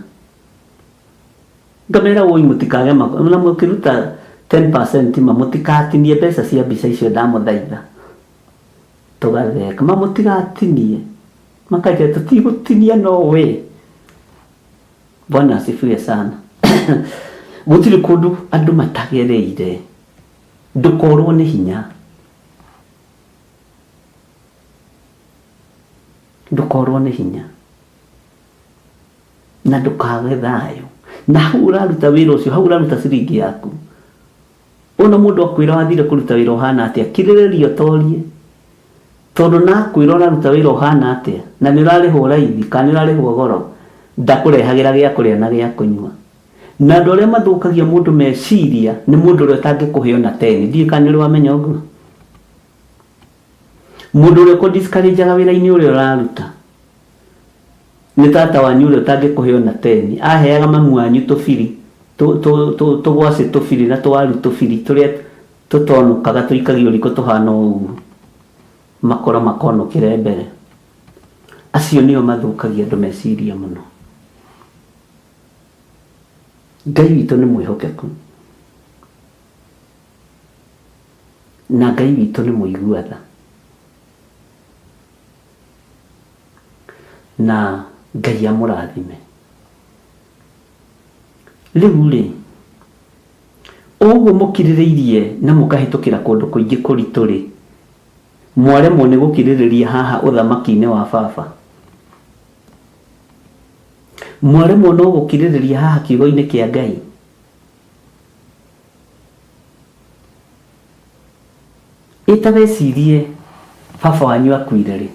Ngamera woi mũtikage na mũkĩruta 10% mũtikatinie mbeca cia mbica icio ndamũthaitha. Tũgatheka mũtigatinie, makaja tutigutinia no we. Bwana asifiwe sana. Gũtirĩ kũndũ andũ matagereire, ndũkorwo nĩ hinya, ndũkorwo nĩ hinya na ndũkage thayũ. Na hau ũraruta wĩra ũcio, hau ũraruta ciringi yaku, ona mũndũ akwĩra wathire kũruta wĩra ũhana atĩa, kirĩrĩria ũtorie, tondũ na kwĩra ũraruta wĩra ũhana atĩa na nĩ ũrarĩhwo raithi kana nĩ ũrarĩhwo goro, ndakũrehagĩra gĩa kũrĩa na gĩa kũnyua. Na andũ arĩa mathũkagia mũndũ meciria nĩ mũndũ ũrĩa ũtangĩkũheo na 10. Ndiĩ kana nĩ wamenya ũguo? Mũndũ ũrĩa ũkũ-discourage-aga wĩra-inĩ ũrĩa ũraruta nĩ tata wanyu ũrĩa ũtangĩkũheo na 10. Aheaga mamu wanyu tũbiri, tũgwacĩ tũbiri na tũwaru tũbiri tũrĩa tũtonũkaga tũikagio riko tũhana ũguo, makoro makonũkĩre mbere. Acio nĩo mathũkagia andũ meciria mũno. Ngai witũ nĩ mwĩhokeku na Ngai witũ nĩ mũiguatha, na Ngai amũrathime. Rĩu-rĩ, ũguo mũkirĩrĩirie na mũkahĩtũkĩra kũndũ kũingĩ kũritũ-rĩ, mwaremwo nĩ gũkirĩrĩria haha ũthamaki-inĩ wa Baba, mwaremwo no gũkirĩrĩria haha kiugo-inĩ kĩa Ngai. Ĩtawecirie baba wanyu akuire-rĩ,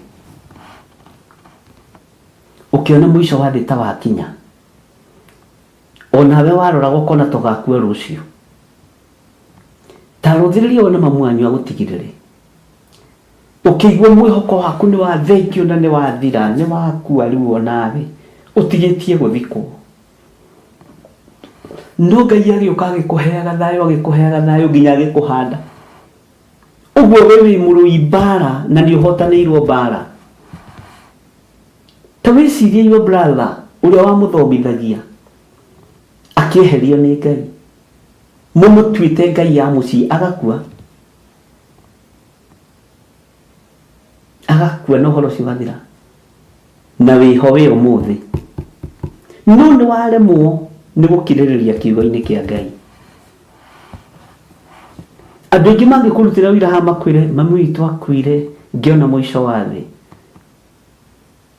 ũkĩona mũico wa thĩ ta wakinya, onawe waroraga ũkona tũgakua rũciũ, ta rũthĩrĩria wona mamu wanyu agũtigire-rĩ, ũkĩigua mwĩhoko waku nĩ wathengio na nĩ wathira, nĩ wakua rĩu onawe ũtigĩtie gũthikwo, no Ngai agĩũka agĩkũheaga thayũ nginya agĩkũhanda. Ũguo we wĩ mũrũi mbara na nĩ ũhotanĩirwo mbara. Ta wĩcirie your brother ũrĩa wamũthomithagia akĩeherio nĩ Ngai, mũmũtuĩte Ngai ya mũciĩ agakua, na ũhoro ũcio ũgathira, na wĩho wĩ ũmũthĩ, no nĩ waremwo nĩ gũkirĩrĩria kiugo-inĩ kĩa Ngai. Andũ aingĩ mangĩkũrutĩra wĩra haha makwĩre mami witũ akuire ngĩona mũico wa thĩ.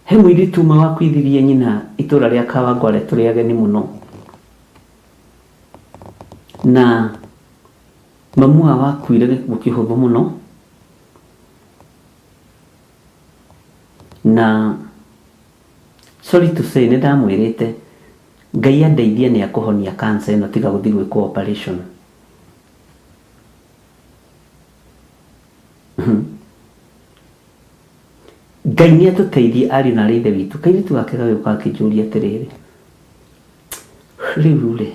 He mũirĩtu ũmwe wakuithirie nyina itũra rĩa Kawangware tũrĩ ageni mũno, na mamu wao akuire gĩkuũ kĩhũthũ mũno, na sorry to say nĩ ndamwĩrĩte Ngai andeithie nĩ akũhonia cancer ĩno tiga gũthiĩ gwĩkwo operation. Ngai nĩ atũteithie ariũ na ithe witũ. Kairĩtu gake gagĩũka akĩnjũria atĩrĩrĩ, rĩu-rĩ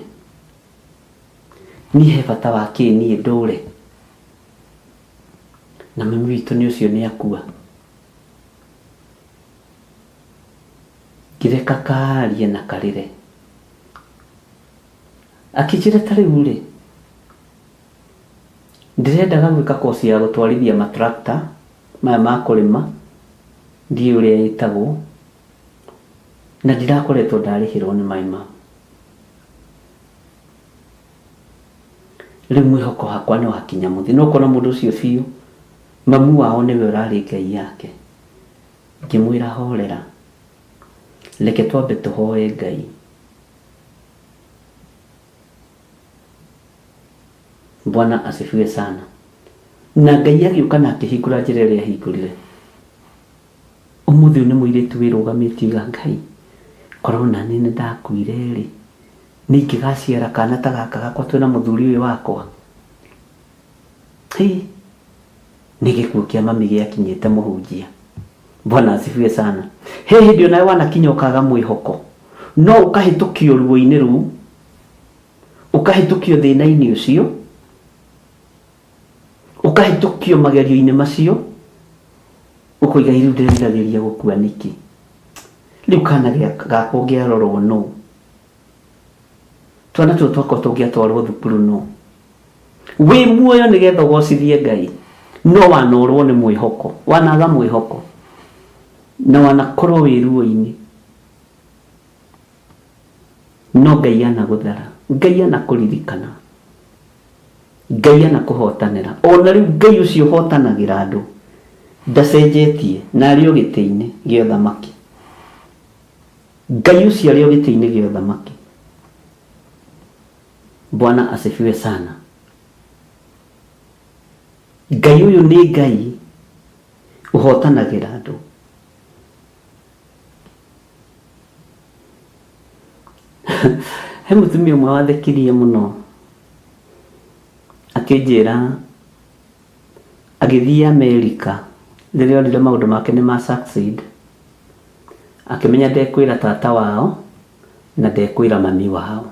niĩ he bata wa kĩ niĩ ndũre na mami witũ nĩ ũcio nĩ akua? Ngĩreka kaarie na karĩre akijira tari ule ndirenda gwika kosi ya gutwarithia matrakta maya ma kurima ndi uria yitagwo na ndirakoretwo ndarihirwo ni maima riu mwihoko hakwa no hakinya muthi no kona mundu ucio biu mamu wao niwe urari ngai yake ngimwira horera leke twambe tuhoe ngai Bwana asifiwe sana na ngai agiuka na akihingura njira iria hingurire umuthi ni muiritu wirugamitie ngai korona nini ndakuire ri ningigaciara kana ta gaka gakwa twina muthuri uyu wakwa nigikuo kia mami giakinyite muhunjia Bwana asifiwe sana hindi nawe wanakinya ukaga mwihoko no ukahitukio ruo-ini ru ukahitukio thina-ini ucio ukahitukio magerio-ini macio ukoiga iru ndiriragiria gukua niki riu kana gakwa ngiarorwo no twana twako tungiatwarwo thukuru no wi muoyo nigetha gocithie ngai no wanorwo ni mwihoko wanaga mwihoko na wanakorwo wi ruo-ini no ngai ana guthara ngai ana kuririkana ngai ana kuhotanira ona riu ngai ucio hotanagira andu ndacenjetie na ari o giti-ini gio thamaki ngai ucio ari o giti-ini gio thamaki Bwana asifiwe sana ngai uyu ni ngai uhotanagira andu he mutumia umwe wathekirie muno akinjira agithie America riria onire maundu make ni ma succeed akimenya ndekwira tata wao na ndekwira mami wao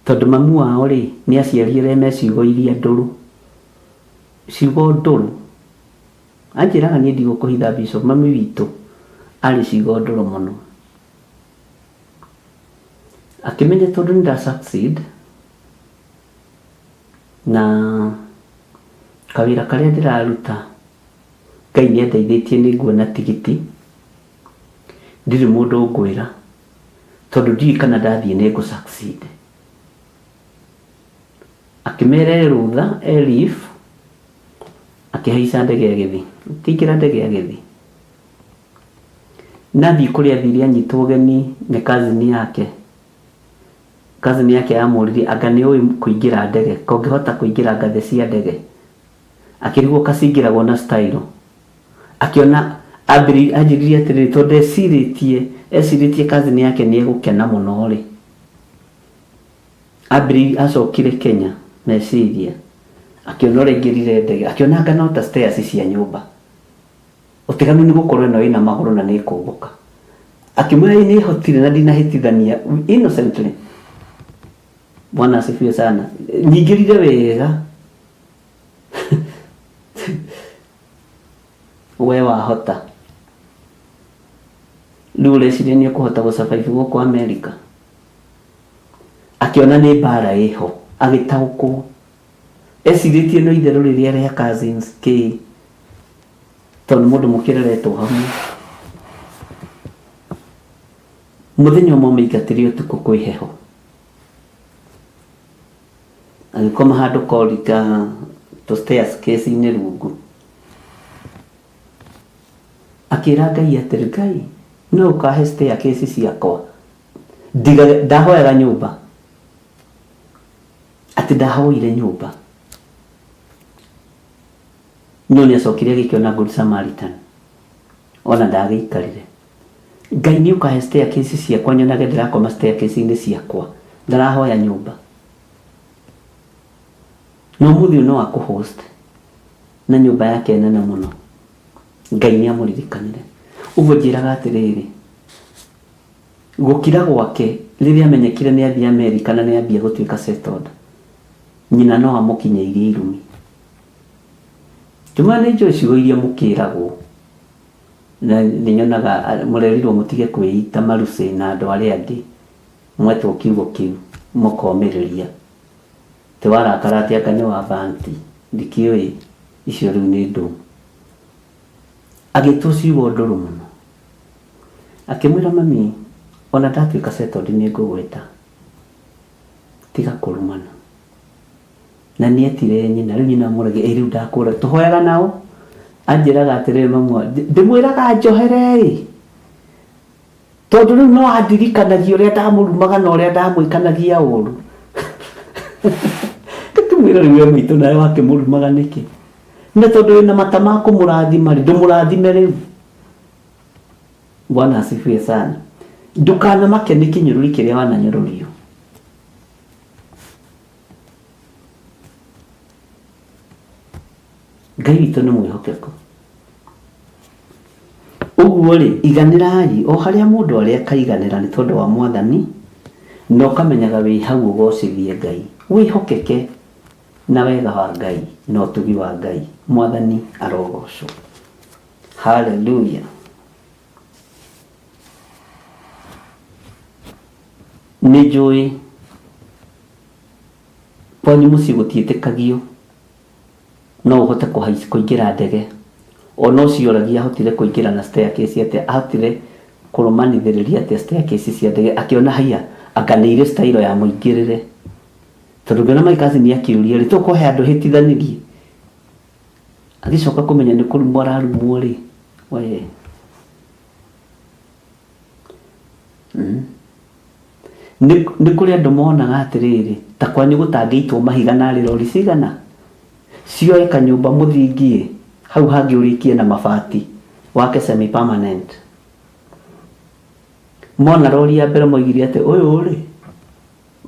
tondu mamu wao ri ni aciarire me ciugo iria nduru ciugo nduru anjiraga ni ndigukuhitha bishop mami witu ari ciugo nduru muno akimenya tondu nda succeed na kawira karia ndiraruta ngai ni ndeithĩtie ni nguona tigiti ndiri mundu ngwira tondu ndi kana ndathie ni ngu succeed akimere rutha elif akihaica ndege ya githi tikira ndege ya githi nathi kuria thiria nyitwo geni ni kazini yake amurire agani uyu kuingira ndege kongihota kuingira ngathi cia ndege akirigwo kasingiragwo na style akiona ajiririe atiri tondu esiritie kazini yake ni egukena muno ri acokire Kenya meciria akiona ringirire ndege akiona ngana uta stairs cia nyumba utiganu ni gukorwo no ina maguru na ni kumbuka akimwira ni hotire na ndinahitithania innocently Bwana asifiwe sana nyingirire wega we wahota riu reciria ni kuhota gusurvive guku America akiona ni bara iho agitaukwo esiritie no itheru riria ria cousins ki tondu mundu mukireretwo hamwe muthenya umwe maingatire utuku kwi heho agikoma handu korika to stairs case-ini rungu akira ngai atiri ngai no ukahe staircase ciakwa ndahoyaga nyumba ati ndahoire nyumba no ni acokire gikiona Good Samaritan ona ndagiikarire ngai ni ukahe staircase ciakwa nyonage ndirakoma staircase-ini ciakwa ndarahoya nyumba no muthi no akuhost na nyumba yake nene muno ngai ni amuririkanire uguo njiraga atiriri gukira gwake riria amenyekire ni athie America na ni ambia gutuika settled nyina no amukinyeirie irumi tuma ni jo cigo iria mukiragwo na ninyonaga murerirwo mutige kwiita maruse na andu aria angi mwetwo kiugo kiu mukomereria tiwarakara atia kanyo wa banti ndikioi icio riu ni ndu agituciugo nduru muno akimwira mami ona ndatuika settled ni ngugwita tiga kurumana na nietire nyina riu nyina murage riu ndakura tuhoyaga nao anjiraga atiriri mamu ndimwiraga njohere tondu riu no andirikanagia uria ndamurumaga na uria ndamwikanagia uru tumwira riu mwitu nawe wakimurumaga niki na tondu wina mata ma kumurathima ri ndumurathime riu. Bwana asifiwe sana. Ndukana make ni kinyururi kiria wananyururio. Ngai witũ nĩ mwĩhokeku. Ũguo rĩ, iganĩrai o harĩa mũndũ arĩa kaiganĩra nĩ tondũ wa Mwathani, no kamenyaga wĩ hau ũgocithie Ngai. Wĩhokeke na wega wa Ngai na ũtugi wa Ngai. Mwathani arogocwo. Hallelujah. Nĩ njũĩ kwanyu mũciĩ gũtiĩtĩkagio no uhote kuingira ndege ono ciuragia hotire kuingira na staircase ate atire kurumanithiriria ate staircase cia ndege akiona haya akanire style ya muingirire tondugana mai kazi ni akiuria ri tukohe andu hitithanirie agicoka kumenya ni kuri moraru muri we ni kuri andu monaga atiriri ta kwanyu gutangiitwo mahiga na rori cigana cio kanyumba muthingie hau hangi urikie na mabati wake semi permanent mona rori ya mbere moigire ate uyu uri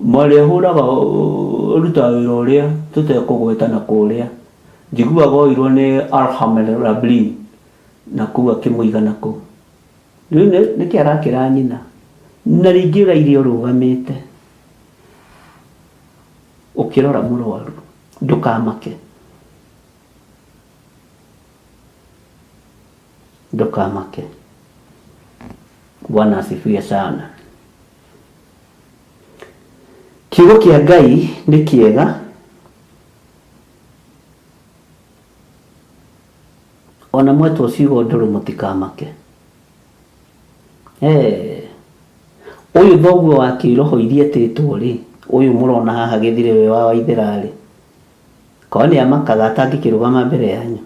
mari huraga ruta wira uria tutekugweta na kuria njiguaga oirwo ni Alhamel Rabli na kuwa kimuigana ku ni kiarakira nyina na ringi gairio rugamite ukirora murwaru ndukamake ndukamake. Bwana asifiwe sana. Kiugo kia Ngai ni kiega ona mwetu ciugo nduru mutikamake. Uyu thoguo wa kiroho iria tetwo ri uyu murona haha githire we wa Waithirari koni amakaga atangikirugama mbere yanyu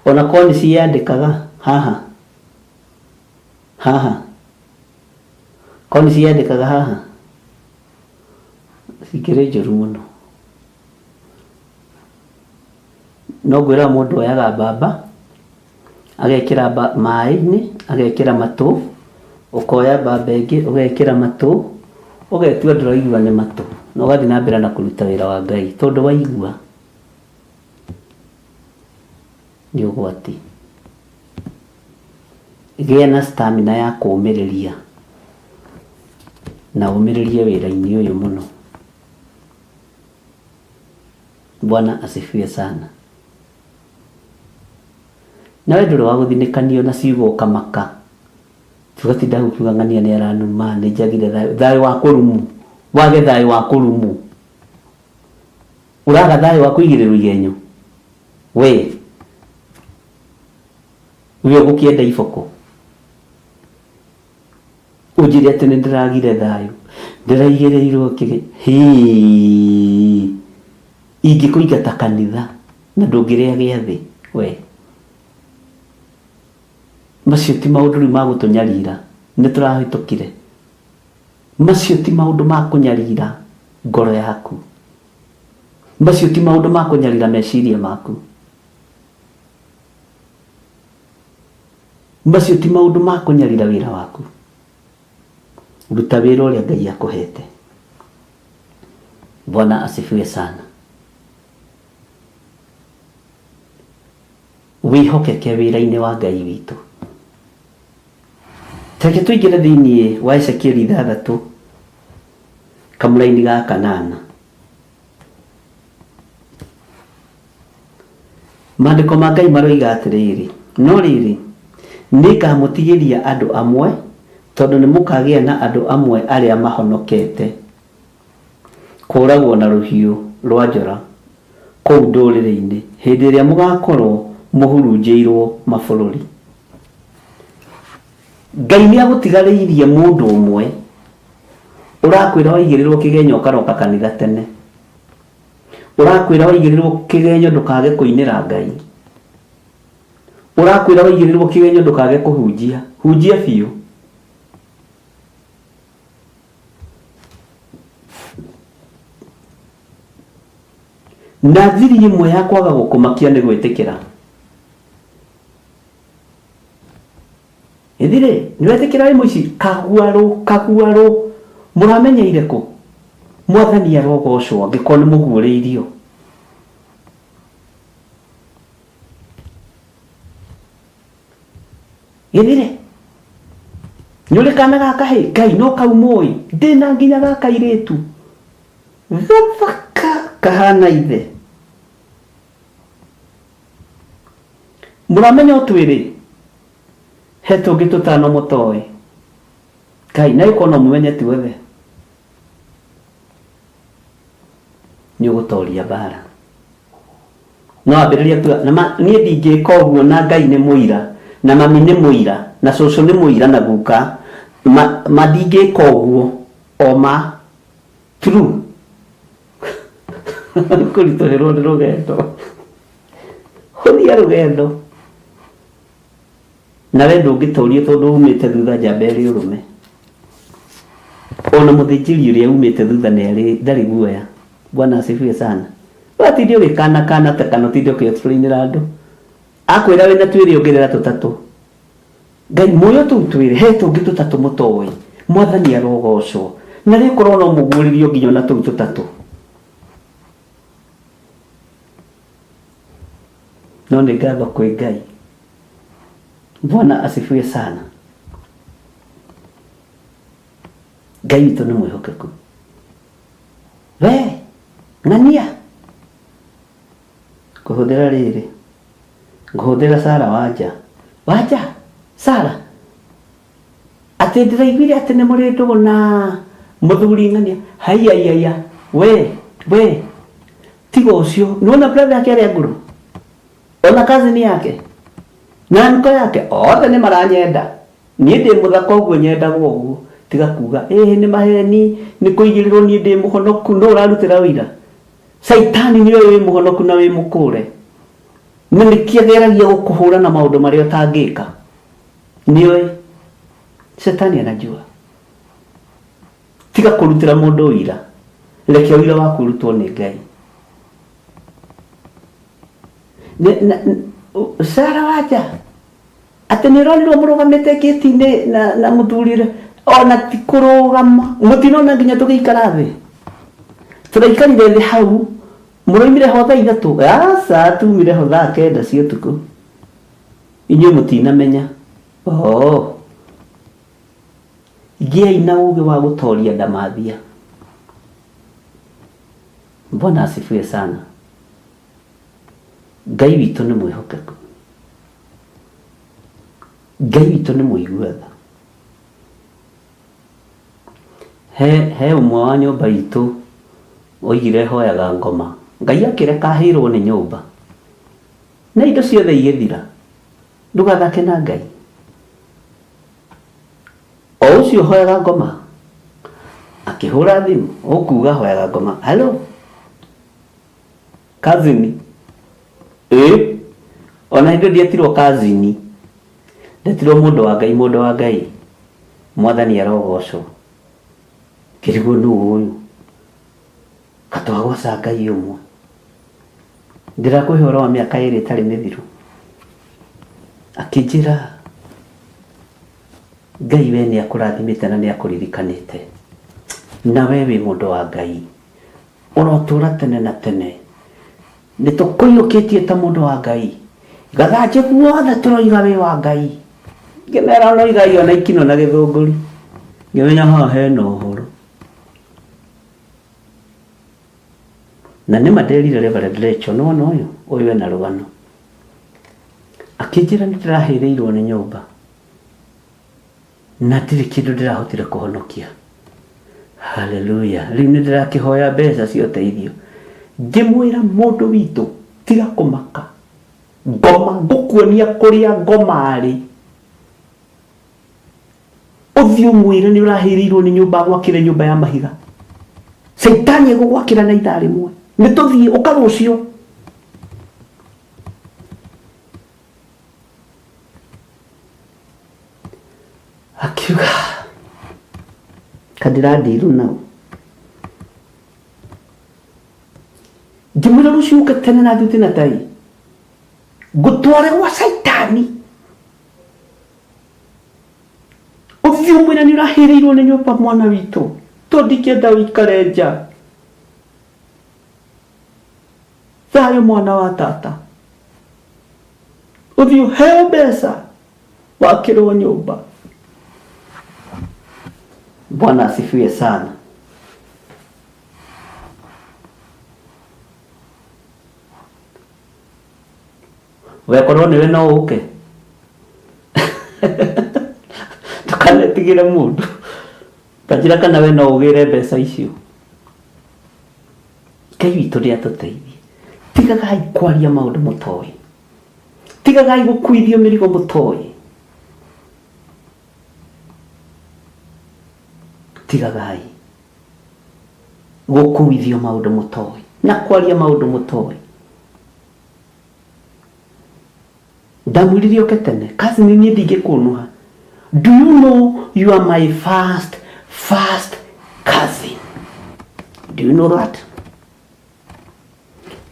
ona koni ciyandikaga haha koni ciyandikaga haha sikire njuru muno no gwira mundu oyaga baba agekira mai-ini agekira matu ukoya baba ingi ugekira matu ugetua ndiraigua ni matu no gathi na mbere na kuruta wira wa Ngai tondu waigua ni ugwati. Gĩa na stamina ya kũũmĩrĩria na ũmĩrĩrie wĩra-inĩ ũyũ mũno. Bwana asifiwe sana. Nawe ndũrĩ wa gũthinĩkanio na ciugo ũkamaka tugatinda gũkiuga ng'ania nĩ aranuma nĩ njagire thayũ wa kũrumu wage thayũ wa kũrumu uraga thayũ wa kũigĩrĩrwo igenyo we gũkienda iboko ujire ati ndiragire thayũ ndiraigĩrĩirwo ingĩkũingata kanitha na ndũngĩrĩa gĩathĩ we macio ti maũndũ rĩu ma gũtũnyarira nĩ tũrahĩtũkire macio ti maũndũ ma kũnyarira ngoro yaku macio ti maũndũ ma kũnyarira meciria maku macio ti maũndũ ma kũnyarira wĩra waku ruta wĩra ũrĩa Ngai akũhete. Bwana asifiwe sana. Wĩhokeke wĩra-inĩ wa Ngai witũ. Teke tũingĩre thĩinĩ wa Ezekieli 6 kamũra-inĩ ga 8. Maandĩko ma Ngai maroiga atĩrĩrĩ, no rĩrĩ nĩngamũtigĩria andũ amwe tondu ni mukagia na andu amwe aria mahonokete kuragwo na ruhiu rwa njora kou ndurire-ini hindi iria mugakorwo muhurunjirwo mabururi. Ngai ni agutigarĩirie mundu umwe urakwira waigirirwo kigenyo ukaroka kanitha tene, urakwira waigirirwo kigenyo ndukage kuinira Ngai, urakwira waigirirwo kigenyo ndukage kuhunjia biu. Na thiri imwe ya kwaga gukumakia ni gwitikira. Ithire ni wetikira imwe ici kaguaro muramenyeire ku Mwathani arogocwo angĩkorwo nĩ mũguũrĩirio. Ithire nyũrĩ kana gaka hĩ Ngai no kaumũĩ ndĩna nginya gaka irĩtu gathaka kahana ithe. Mũramenya ũtwĩrĩ he tũngĩ tũtano mũtoĩ Ngai na yuko no mumenye ti wethe ni ugutoria bara no ambĩrĩria tu na niĩ ndingĩka ũguo na Ngai nĩ mũira na mami nĩ mũira na cũcũ nĩ mũira na guka ndingĩka ũguo oma true kũritũhĩrwo nĩ rũgendo hũthia rũgendo na we ndũngĩtorio tondũ umĩte thutha njamba ĩrĩ ũrũme. Ona mũthĩnjĩri ũrĩa umĩte thutha ndarĩ guoya. Bwana asifiwe sana. Watindi ũgĩkana ta kana tindi ũkĩexplainĩra andũ akwĩra wĩna twĩrĩ ongerera tũtatũ. Ngai muoyo tũu twĩrĩ he tũngĩ tũtatũ mũtoĩ Mwathani arogocwo na rĩu korwo no mũguũrĩrio nginya na tũu tũtatũ. No nĩ ngatho kwĩ Ngai. Bwana asifiwe sana. Ngai witũ nĩ mwĩhokeku. We ng'ania kũhũthĩra rĩrĩ ngũhũthĩra Sara wanja Sara atĩ ndĩraiguire atĩ nĩ mũrĩ ndũgũ na mũthuri ng'ania haiya we tiga ũcio nĩwona brother yake arĩa ngũrũ ona cousin yake na nko yake othe nĩ maranyenda niĩ ndĩ mũthaka ũguo nyendagwo ũguo tiga kuga nĩ maheni nĩ kũigĩrĩrwo niĩ ndĩ mũhonoku no ũrarutĩra wĩra. Saitani nĩ wĩ mũhonoku na wĩ mũkũre na nĩkĩageragia gũkũhũra na maũndũ marĩa ũtangĩka. Nĩoĩ Satani anajua. Tiga kũrutĩra mũndũ wĩra, reke wĩra waku ũrutwo nĩ Ngai. Sara wanja atĩ nĩ ũronirwo mũrũgamĩte kĩti-inĩ na mũthurire ona ti kũrũgama mũtinona nginya tũgĩikara thĩ tũraikarire thĩ hau mũroimire ho thaa ithatũ aca tumire ho thaa kenda cia ũtukũ inyuĩ mũtinamenya gĩai na ũgĩ wa gũtoria ndamathia. Bwana asifiwe sana. Ngai witũ nĩ mwĩhokeku. Ngai witũ nĩ mũiguatha. He ũmwe wa nyũmba itũ oigire hoyaga ngoma Ngai akĩreka ahĩrwo nĩ nyũmba na indo ciothe igĩthira ndũgathake na Ngai. O ũcio hoyaga ngoma akĩhũra thimũ ũkuga hoyaga ngoma hello cousin ona hĩndĩ ndietirwo cousin ndetirwo mũndũ wa Ngai Mwathani arogocwo. Kĩrigwo nũ ũyũ katwagwaca Ngai ũmwe ndirakũhe ũhoro wa mĩaka ĩrĩ ĩtarĩ mĩthiru akĩnjĩra Ngai we nĩ akũrathimĩte na nĩ akũririkanĩte na we wĩ mũndũ wa Ngai ũrotũra tene na tene nĩ tũkũiyũkĩtie ta mũndũ wa Ngai gathanjĩ guothe tũroiga wĩ wa Ngai ngĩmera ũroiga iyo na ikino na gĩthũngũri ngĩmenya haha hena ũhoro na nĩ maderire Reverend Rachel nona ũyũ ena rũgano akĩnjĩra nĩ ndĩrahĩrĩirwo nĩ nyũmba na ndire kindu ndirahotire kuhonokia. Haleluya. Riu ni ndirakihoya mbeca cia uteithio ngimwira mundu witu tiga kumaka ngoma ngukuonia kuria ngoma ari uthio mwire ni urahirirwo ni nyumba gwakire nyumba ya mahiga. Saitani egugwakira na ithaa rimwe ni tuthie ukarucio. Akiuga kadiradiru nao ngimwira rucio uke tene na thuti na tai ngutware gwa Saitani. Uthio mwira ni urahirirwo ni nyumba mwana witu tondikenda wikare nja. Thayo mwana wa tata. Uthio heo mbeca wakirwo nyumba. Bwana asifiwe sana. Wekorwo niwe no uke tukanetigire mundu tajira kana we no ugire mbeca icio. Ngai witũ nĩ atũteithie. Tigagai kwaria maũndũ mũtoĩ. Tigagai gũkuithio mĩrigo mũtoĩ. Tigagai gũkuithio maũndũ mũtoĩ na kwaria maũndũ mũtoĩ. Ndamwĩrire oke tene kazi nĩ niĩ ndingĩkũnuha. Do you know you are my first cousin? Do you know that?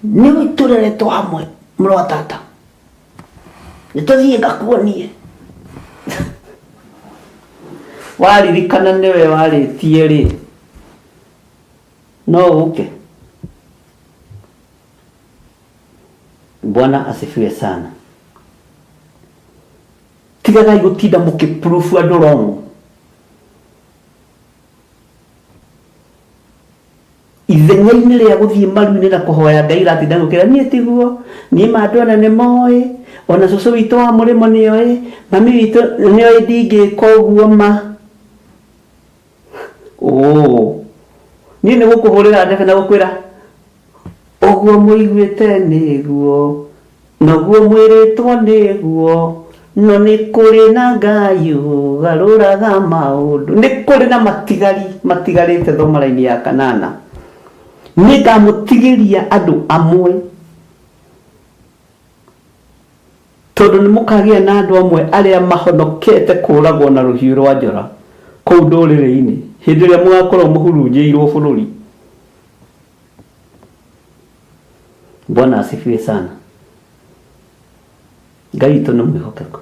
Niwe tureretwo hamwe mũrũ wa tata. Nĩtũthiĩ ngakuonie. Waririkana nĩwe warĩtie rĩ no uke. Bwana asifiwe sana. Tigagai gutinda mukiproof andũ wrong. Ithenya-inĩ rĩa gũthiĩ maru-inĩ na kũhoya Ngai ratinda gũkĩra niĩ tiguo niĩ mandũ ona nĩ moĩ ona cũcũ witũ wa mũrĩmo nĩ oĩ mami witũ nĩ oĩ ndingĩka ũguo ma. Niĩ nĩ gũkũhũrĩra ndebe na gũkwĩra ũguo mũiguĩte nĩguo naguo mwĩrĩtwo nĩguo no nĩ kũrĩ na Ngai ũgarũraga maũndũ. Nĩ kũrĩ na matigarĩte thomara-inĩ ya kanana. Nĩ ngamũtigĩria andũ amwe tondũ nĩ mũkagĩa na andũ amwe arĩa mahonokete kũragwo na rũhiũ rwa njora kũu ndũrĩrĩ-inĩ hĩndĩ ĩrĩa mũgakorwo mũhurunjĩirwo bũrũri. Bwana asifiwe sana. Ngai witũ nĩ mwĩhokeku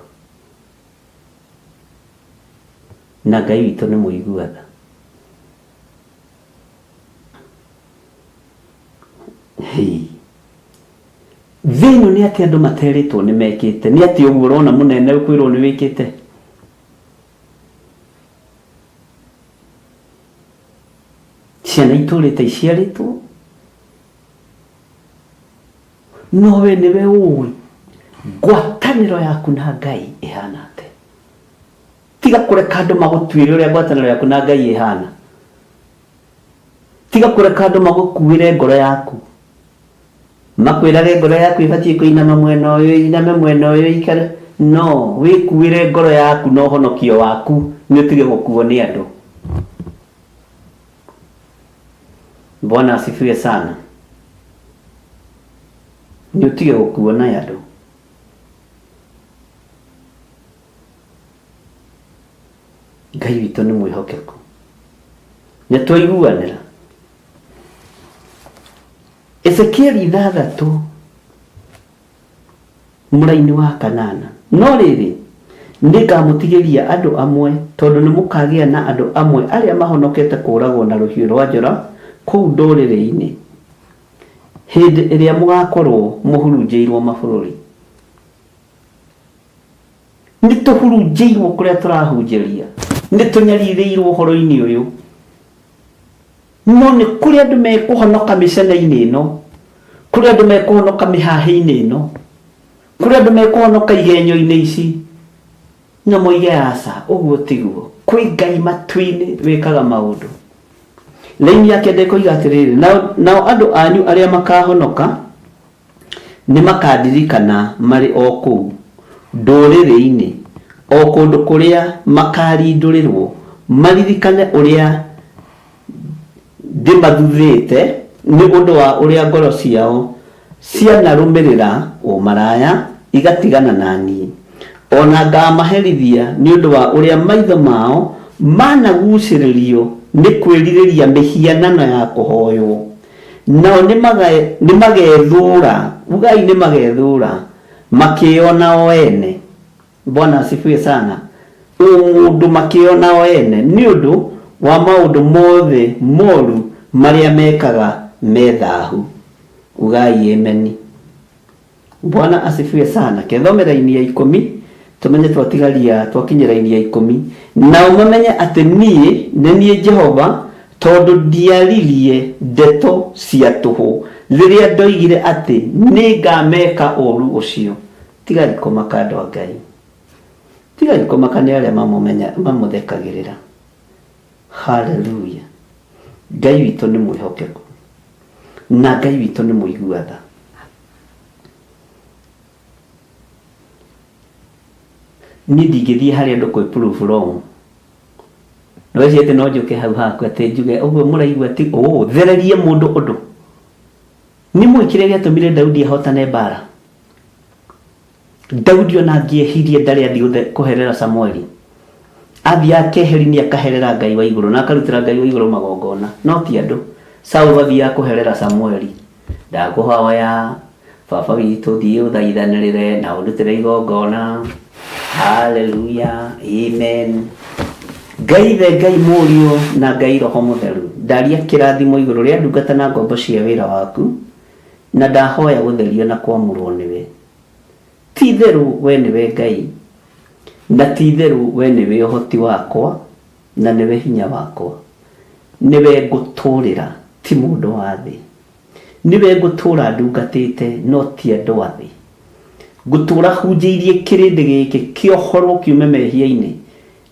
na Ngai witũ nĩ mũiguaga. Thĩinĩ nĩ atĩ andũ materĩtwo nĩ mekĩte. Nĩ atĩ ũguo ũrona mũnene ũkwĩrwo nĩ wĩkĩte. Ciana itũrĩte iciarĩtwo no we nĩwe ũĩ ngwatanĩro yaku na Ngai ĩhana atĩa. Tiga kũreka andũ magũtuĩre ũrĩa ngwatanĩro yaku na Ngai ĩhana. Tiga kũreka andũ magũkuĩre ngoro yaku makwĩrage ngoro yaku ĩbatiĩ kũinama mwena ũyũ iname mwena ũyũ ikare. No wĩkuĩre ngoro yaku na ũhonokio waku nĩ ũtige gũkuo nĩ andũ. Bwana asifiwe sana. Nĩ ũtige gũkuo na andũ. Ngai witũ nĩ mwĩhokeku. Nĩ twaiguanĩra. Ezekieli 6 mũraini wa kanana. No rĩrĩ nĩngamũtigĩria andũ amwe tondũ nĩ mũkagĩa na andũ amwe arĩa mahonokete kũragwo na rũhiũ rwa njora kũu ndũrĩrĩ-inĩ hĩndĩ ĩrĩa mũgakorwo mũhurunjĩirwo mabũrũri. Nĩ tũhurunjĩirwo kũrĩa tũrahunjĩria. Nĩ tũnyarithĩirwo ũhoro-inĩ ũyũ. No nĩ kũrĩ andũ mekũhonoka mĩcene-inĩ ĩno. Kũrĩ andũ mekũhonoka mĩhahe-inĩ ĩno. Kũrĩ andũ mekũhonoka igenyo-inĩ ici. na moige aca uguo tiguo kwi Ngai matu-ini wikaga maundu. Laini yake ndekuiga atiriri, nao andu anyu aria makahonoka ni makadirikana mari o kuu nduriri-ini o kundu kuria makarindurirwo, maririkane uria ndimathuthite ni undu wa uria ngoro ciao cianarumirira umaraya igatigana nani, ona ngamaherithia ni undu wa uria maitho mao managuciririo ni kwiririria mihianano ya kuhoywo, nao ni magethura ugai ni magethura makiona o ene. Bwana asifiwe sana. Mundu makiona o ene ni undu wa maundu mothe moru maria mekaga methahu. Ugai ameni. Bwana asifiwe sana. Kethome raini ya 10 tumenye twakinyira raini ya 10 na umamenye ati nie nenie Jehova tondu ndiaririe ndeto cia tuhu riria ndoigire ati ningameka uru ucio. Tiga rikomaka andu a Ngai, tiga rikomaka ni aria mamuthekagirira. Haleluya. Ngai witu ni mwihokeku na Ngai witu ni muiguatha. Ni ndigithie hari andu kwi prove wrong. Nwezi ati no njuke hau haku ati njuge uguo muraigua ati thererie mundu undu. Ni mwikire giatumire Daudi ahotane bara. Daudi ona angiehirie ndari athi kuherera Samueli. Athi akeheri ni akaherera Ngai wa iguru na akarutira Ngai wa iguru magongona. No ti andu. Saul athi akuherera Samueli. Ndakuhoya baba witu thii uthaithanirire na urutire igongona. Hallelujah. Amen. Ngai the Ngai murio na Ngai roho mutheru. Ndaria kirathimo iguru ria ndungata na ngombo cia wira waku. Na ndahoya gutherio na kwamurwo niwe. Titheru we niwe Ngai. Na titheru we niwe uhoti wakwa na niwe hinya wakwa. Niwe nguturira ti mundu wa thi. Niwe ngutura ndungatite no ti andu a thi. Ngutura hunjiirie kirindi giki kiohoro kiume mehia-ini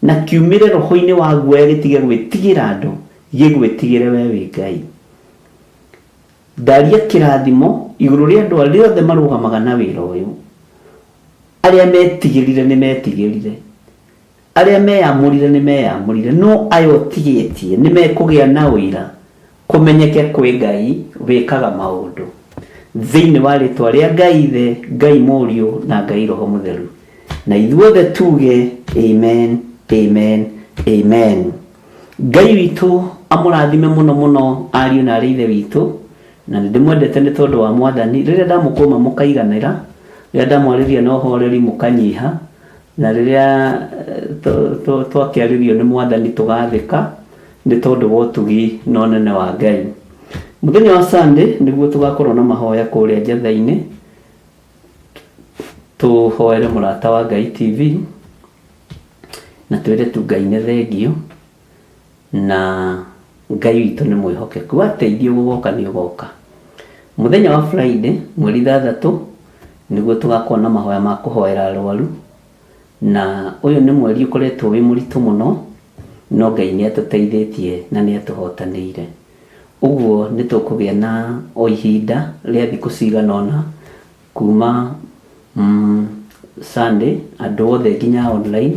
na kiumire roho-ini wa guoya gitige gwitigira andu gigwitigire we wi Ngai. Ndaria kirathimo iguru ria andu aria othe marugamaga na wira uyu. Aria metigirire ni metigirire, aria meyamurire ni meyamurire, no ayo tigetie ni mekugia na wira kumenyeke kwi Ngai wikaga maundu thiini wa ritwa ria Ngai the Ngai murio na Ngai roho mutheru. Na ithuothe tuge amen, amen, amen. Ngai witu amurathime muno muno ariu na arithe witu, na ndimwendete ni tondu wa Mwathani. Riria ndamukuma mukaiganira, riria ndamwariria no horeri mukanyiha, na riria twakiaririo ni Mwathani tugathika ni tondu wa utugi no nene wa Ngai. Muthenya wa Sunday niguo tugakorwo na mahoya kuria Njatha-ini. Tuhoere murata wa Ngai TV na twire tu Ngai ne thengio, na Ngai witu ni mwihokeku ateithio gugoka ni ugoka. Muthenya wa Friday mweri 3 niguo tugakorwo na mahoya ma kuhoera arwaru, na uyu ni mweri ukoretwo wi muritu muno, no Ngai ni atuteithĩtie na ni atuhotanĩire. Uguo ni tukugia na o ihinda ria thiku ciganona kuma Sunday andu othe nginya online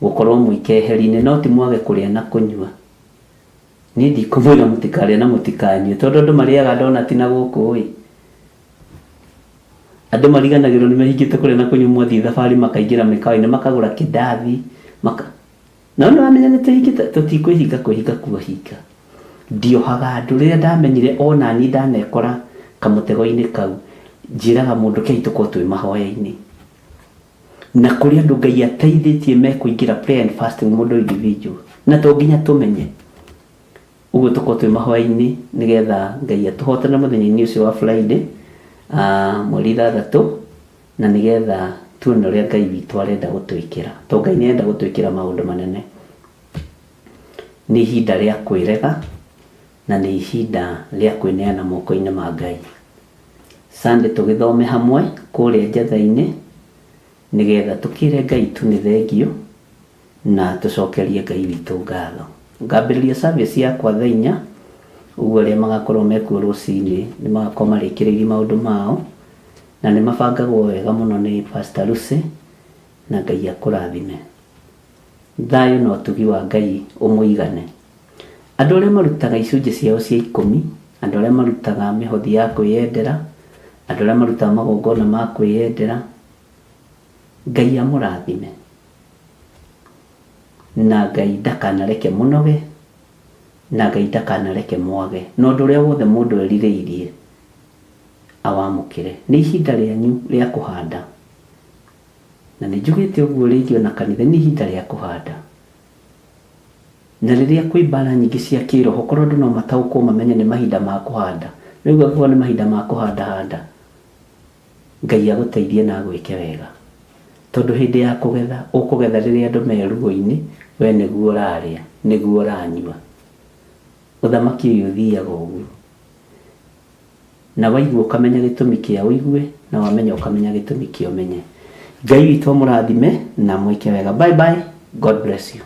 gukorwo mwikeheri-ini, no ti mwage kuria na kunyua. Ni ndikumwira mutikaria na mutikanyue tondu andu mariaga ndona ti na guku wi. Andu mariganagirwo ni mahingite kuria na kunyua, mwathi thabari makaingira mikawa-ini makagura kidathi na no amenya ni tuhingite tutikwihinga kuhinga. Ndiohaga andu riria ndamenyire ona ni ndanekora kamutego-ini kau, njiraga mundu kei tukorwo twi mahoya-ini na kuri andu Ngai ateithĩtie mekuingira prayer and fasting mundu individual, na to nginya tumenye. Uguo tukorwo twi mahoya-ini nigetha Ngai atuhotana muthenya-ini ucio wa Friday mweri 3, na nigetha tuone uria Ngai witu arenda gutwikira. To Ngai ni arenda gutwikira maundu manene. Ni ihinda ria kwirega na ni ihinda ria kwineana moko-ini ma Ngai. Sunday tugithome hamwe kuria Njatha-ini nigetha tukire Ngai tu ni thengio na tucokerie Ngai witũ ngatho. Ngambĩrĩria service yakwa thaa 4, ũguo arĩa magakorwo mekuo rũcinĩ nĩ magakorwo marĩkĩrĩirie maũndũ mao na nĩ mabangagwo wega mũno nĩ Pastor Lucy, na Ngai akũrathime. Thayũ na ũtugi wa Ngai ũmũigane. Andũ arĩa marutaga icunjĩ ciao cia 10, andũ arĩa marutaga mĩhothi ya kwĩyendera, andũ arĩa marutaga magongona ma kwĩyendera, Ngai amũrathime. Na Ngai ndakanareke mũnoge, na Ngai ndakanareke mwage. No ũndũ ũrĩa wothe mũndũ erirĩirie awamũkĩre. Nĩ ihinda rĩanyu rĩa kũhanda. Na nĩ njugĩte ũguo rĩngĩ ona kanitha, nĩ ihinda rĩa kũhanda. Na rĩrĩa kwĩ mbara nyingĩ cia kĩroho, korwo andũ no mataũkwo mamenye nĩ mahinda ma kũhanda. Rĩu angĩkorwo nĩ mahinda ma kũhanda, Ngai agũteithie na agwĩke wega. Tondũ hĩndĩ ya kũgetha, ũkũgetha rĩrĩa andũ me ruo-inĩ, we nĩguo ũrarĩa, nĩguo ũranyua. Ũthamaki ũyũ ũthiaga ũguo. Na waigua ũkamenya gĩtũmi kĩa ũigue, na wamenya ũkamenya gĩtũmi kĩa ũmenye. Ngai witũ mũrathime na mwĩke wega. Bye bye. God bless you.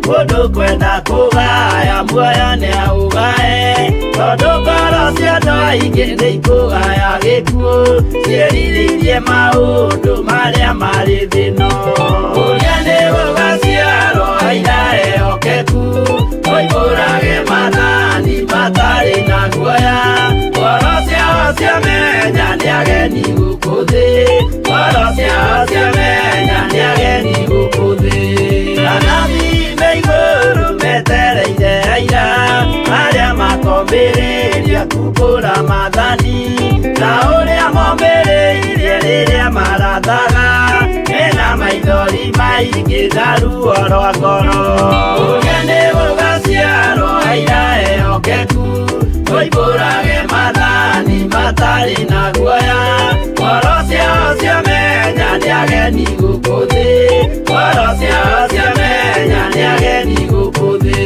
Mundu kwenda kugaya muoyo ni augae, tondu ngoro cia andũ aingĩ nĩ ikũgaya gĩkuũ, ciĩrirĩirie maũndũ marĩa marĩ thĩno. Ũrĩa nĩ gũgaciarwo aira ehokeku, oimbũrage mathani matarĩ na guoya, ngoro ciao ciamenya nĩ ageni gũkũ thĩ, ngoro ciao ciamenya nĩ ageni gũkũ thĩ. Anabii me igũrũ metereire aira, arĩa makombĩrĩria kumbũra mathani, na ũrĩa mombĩrĩirie rĩrĩa marathaga, mena maithori maingĩ na ruo rwa ngoro. Ũrĩa nĩ gũgaciarwo aira ehokeku, oimbũrage mathani matarĩ na guoya, ngoro ciao ciamenya nĩ ageni gũkũ thĩ, ngoro ciao ciamenya nĩ ageni gũkũ thĩ.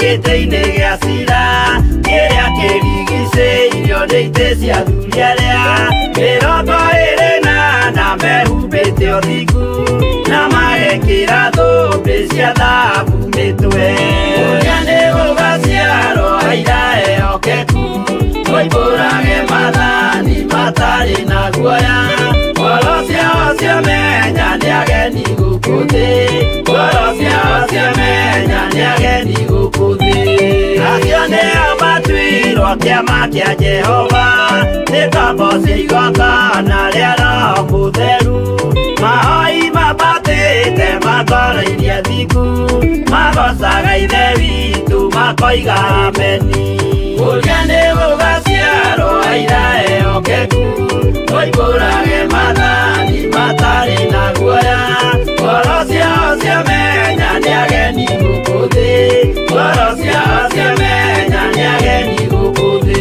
Gĩtĩ-inĩ gĩa cira kĩrĩa kĩrigicĩirio nĩ itĩ cia athuri arĩa 28 mehumbĩte ũthingu na magekĩra thũmbĩ cia thahabu mĩtwe. Ũrĩa nĩ gũgaciarwo aira ehokeku, oimbũrage mathani matarĩ na guoya, ngoro ciao ciamenya nĩ ageni gũkũ thĩ, ngoro ciao ciamenya nĩ ageni gũkũ thĩ. Acio nĩo matuirwo kĩama kĩa Jehova nĩ tombo cia igongona rĩa Roho Mũtheru. Mahoi mabatĩte matoro-inĩ thiku, magocaga Ithe witũ makoiga ameni. Ũrĩa nĩ gũgaciarwo aira ehokeku, oimbũrage mathani matarĩ na guoya. Ngoro ciao ciamenya nĩ ageni gũkũ thĩ, ngoro ciao ciamenya nĩ ageni gũkũ thĩ.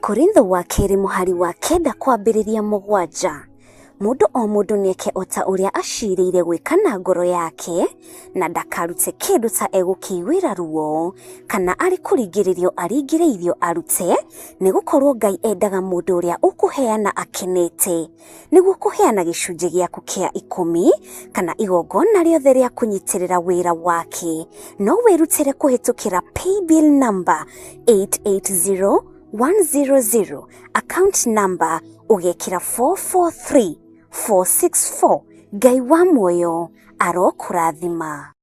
Korintho wa kerĩ mũhari wa 9 kwambĩrĩria 7. Mũndũ o mũndũ nĩeke ota ũrĩa acirĩire gwĩka na ngoro yake, na ndakarute kĩndũ ta egũkĩiguĩra ruo, kana arĩ kũringĩrĩrio aringĩrĩirio arute, nĩgũkorwo Ngai endaga mũndũ ũrĩa ũkũheana akenete, nĩguo kũheana gĩcunjĩ gĩaku kĩa 10 kana igongona rĩothe rĩa kũnyitĩrĩra wĩra wake. No wĩrutĩre kũhetũkĩra paybill number 880100, account number ũgekĩra 443464. Ngai wa muoyo arokũrathima.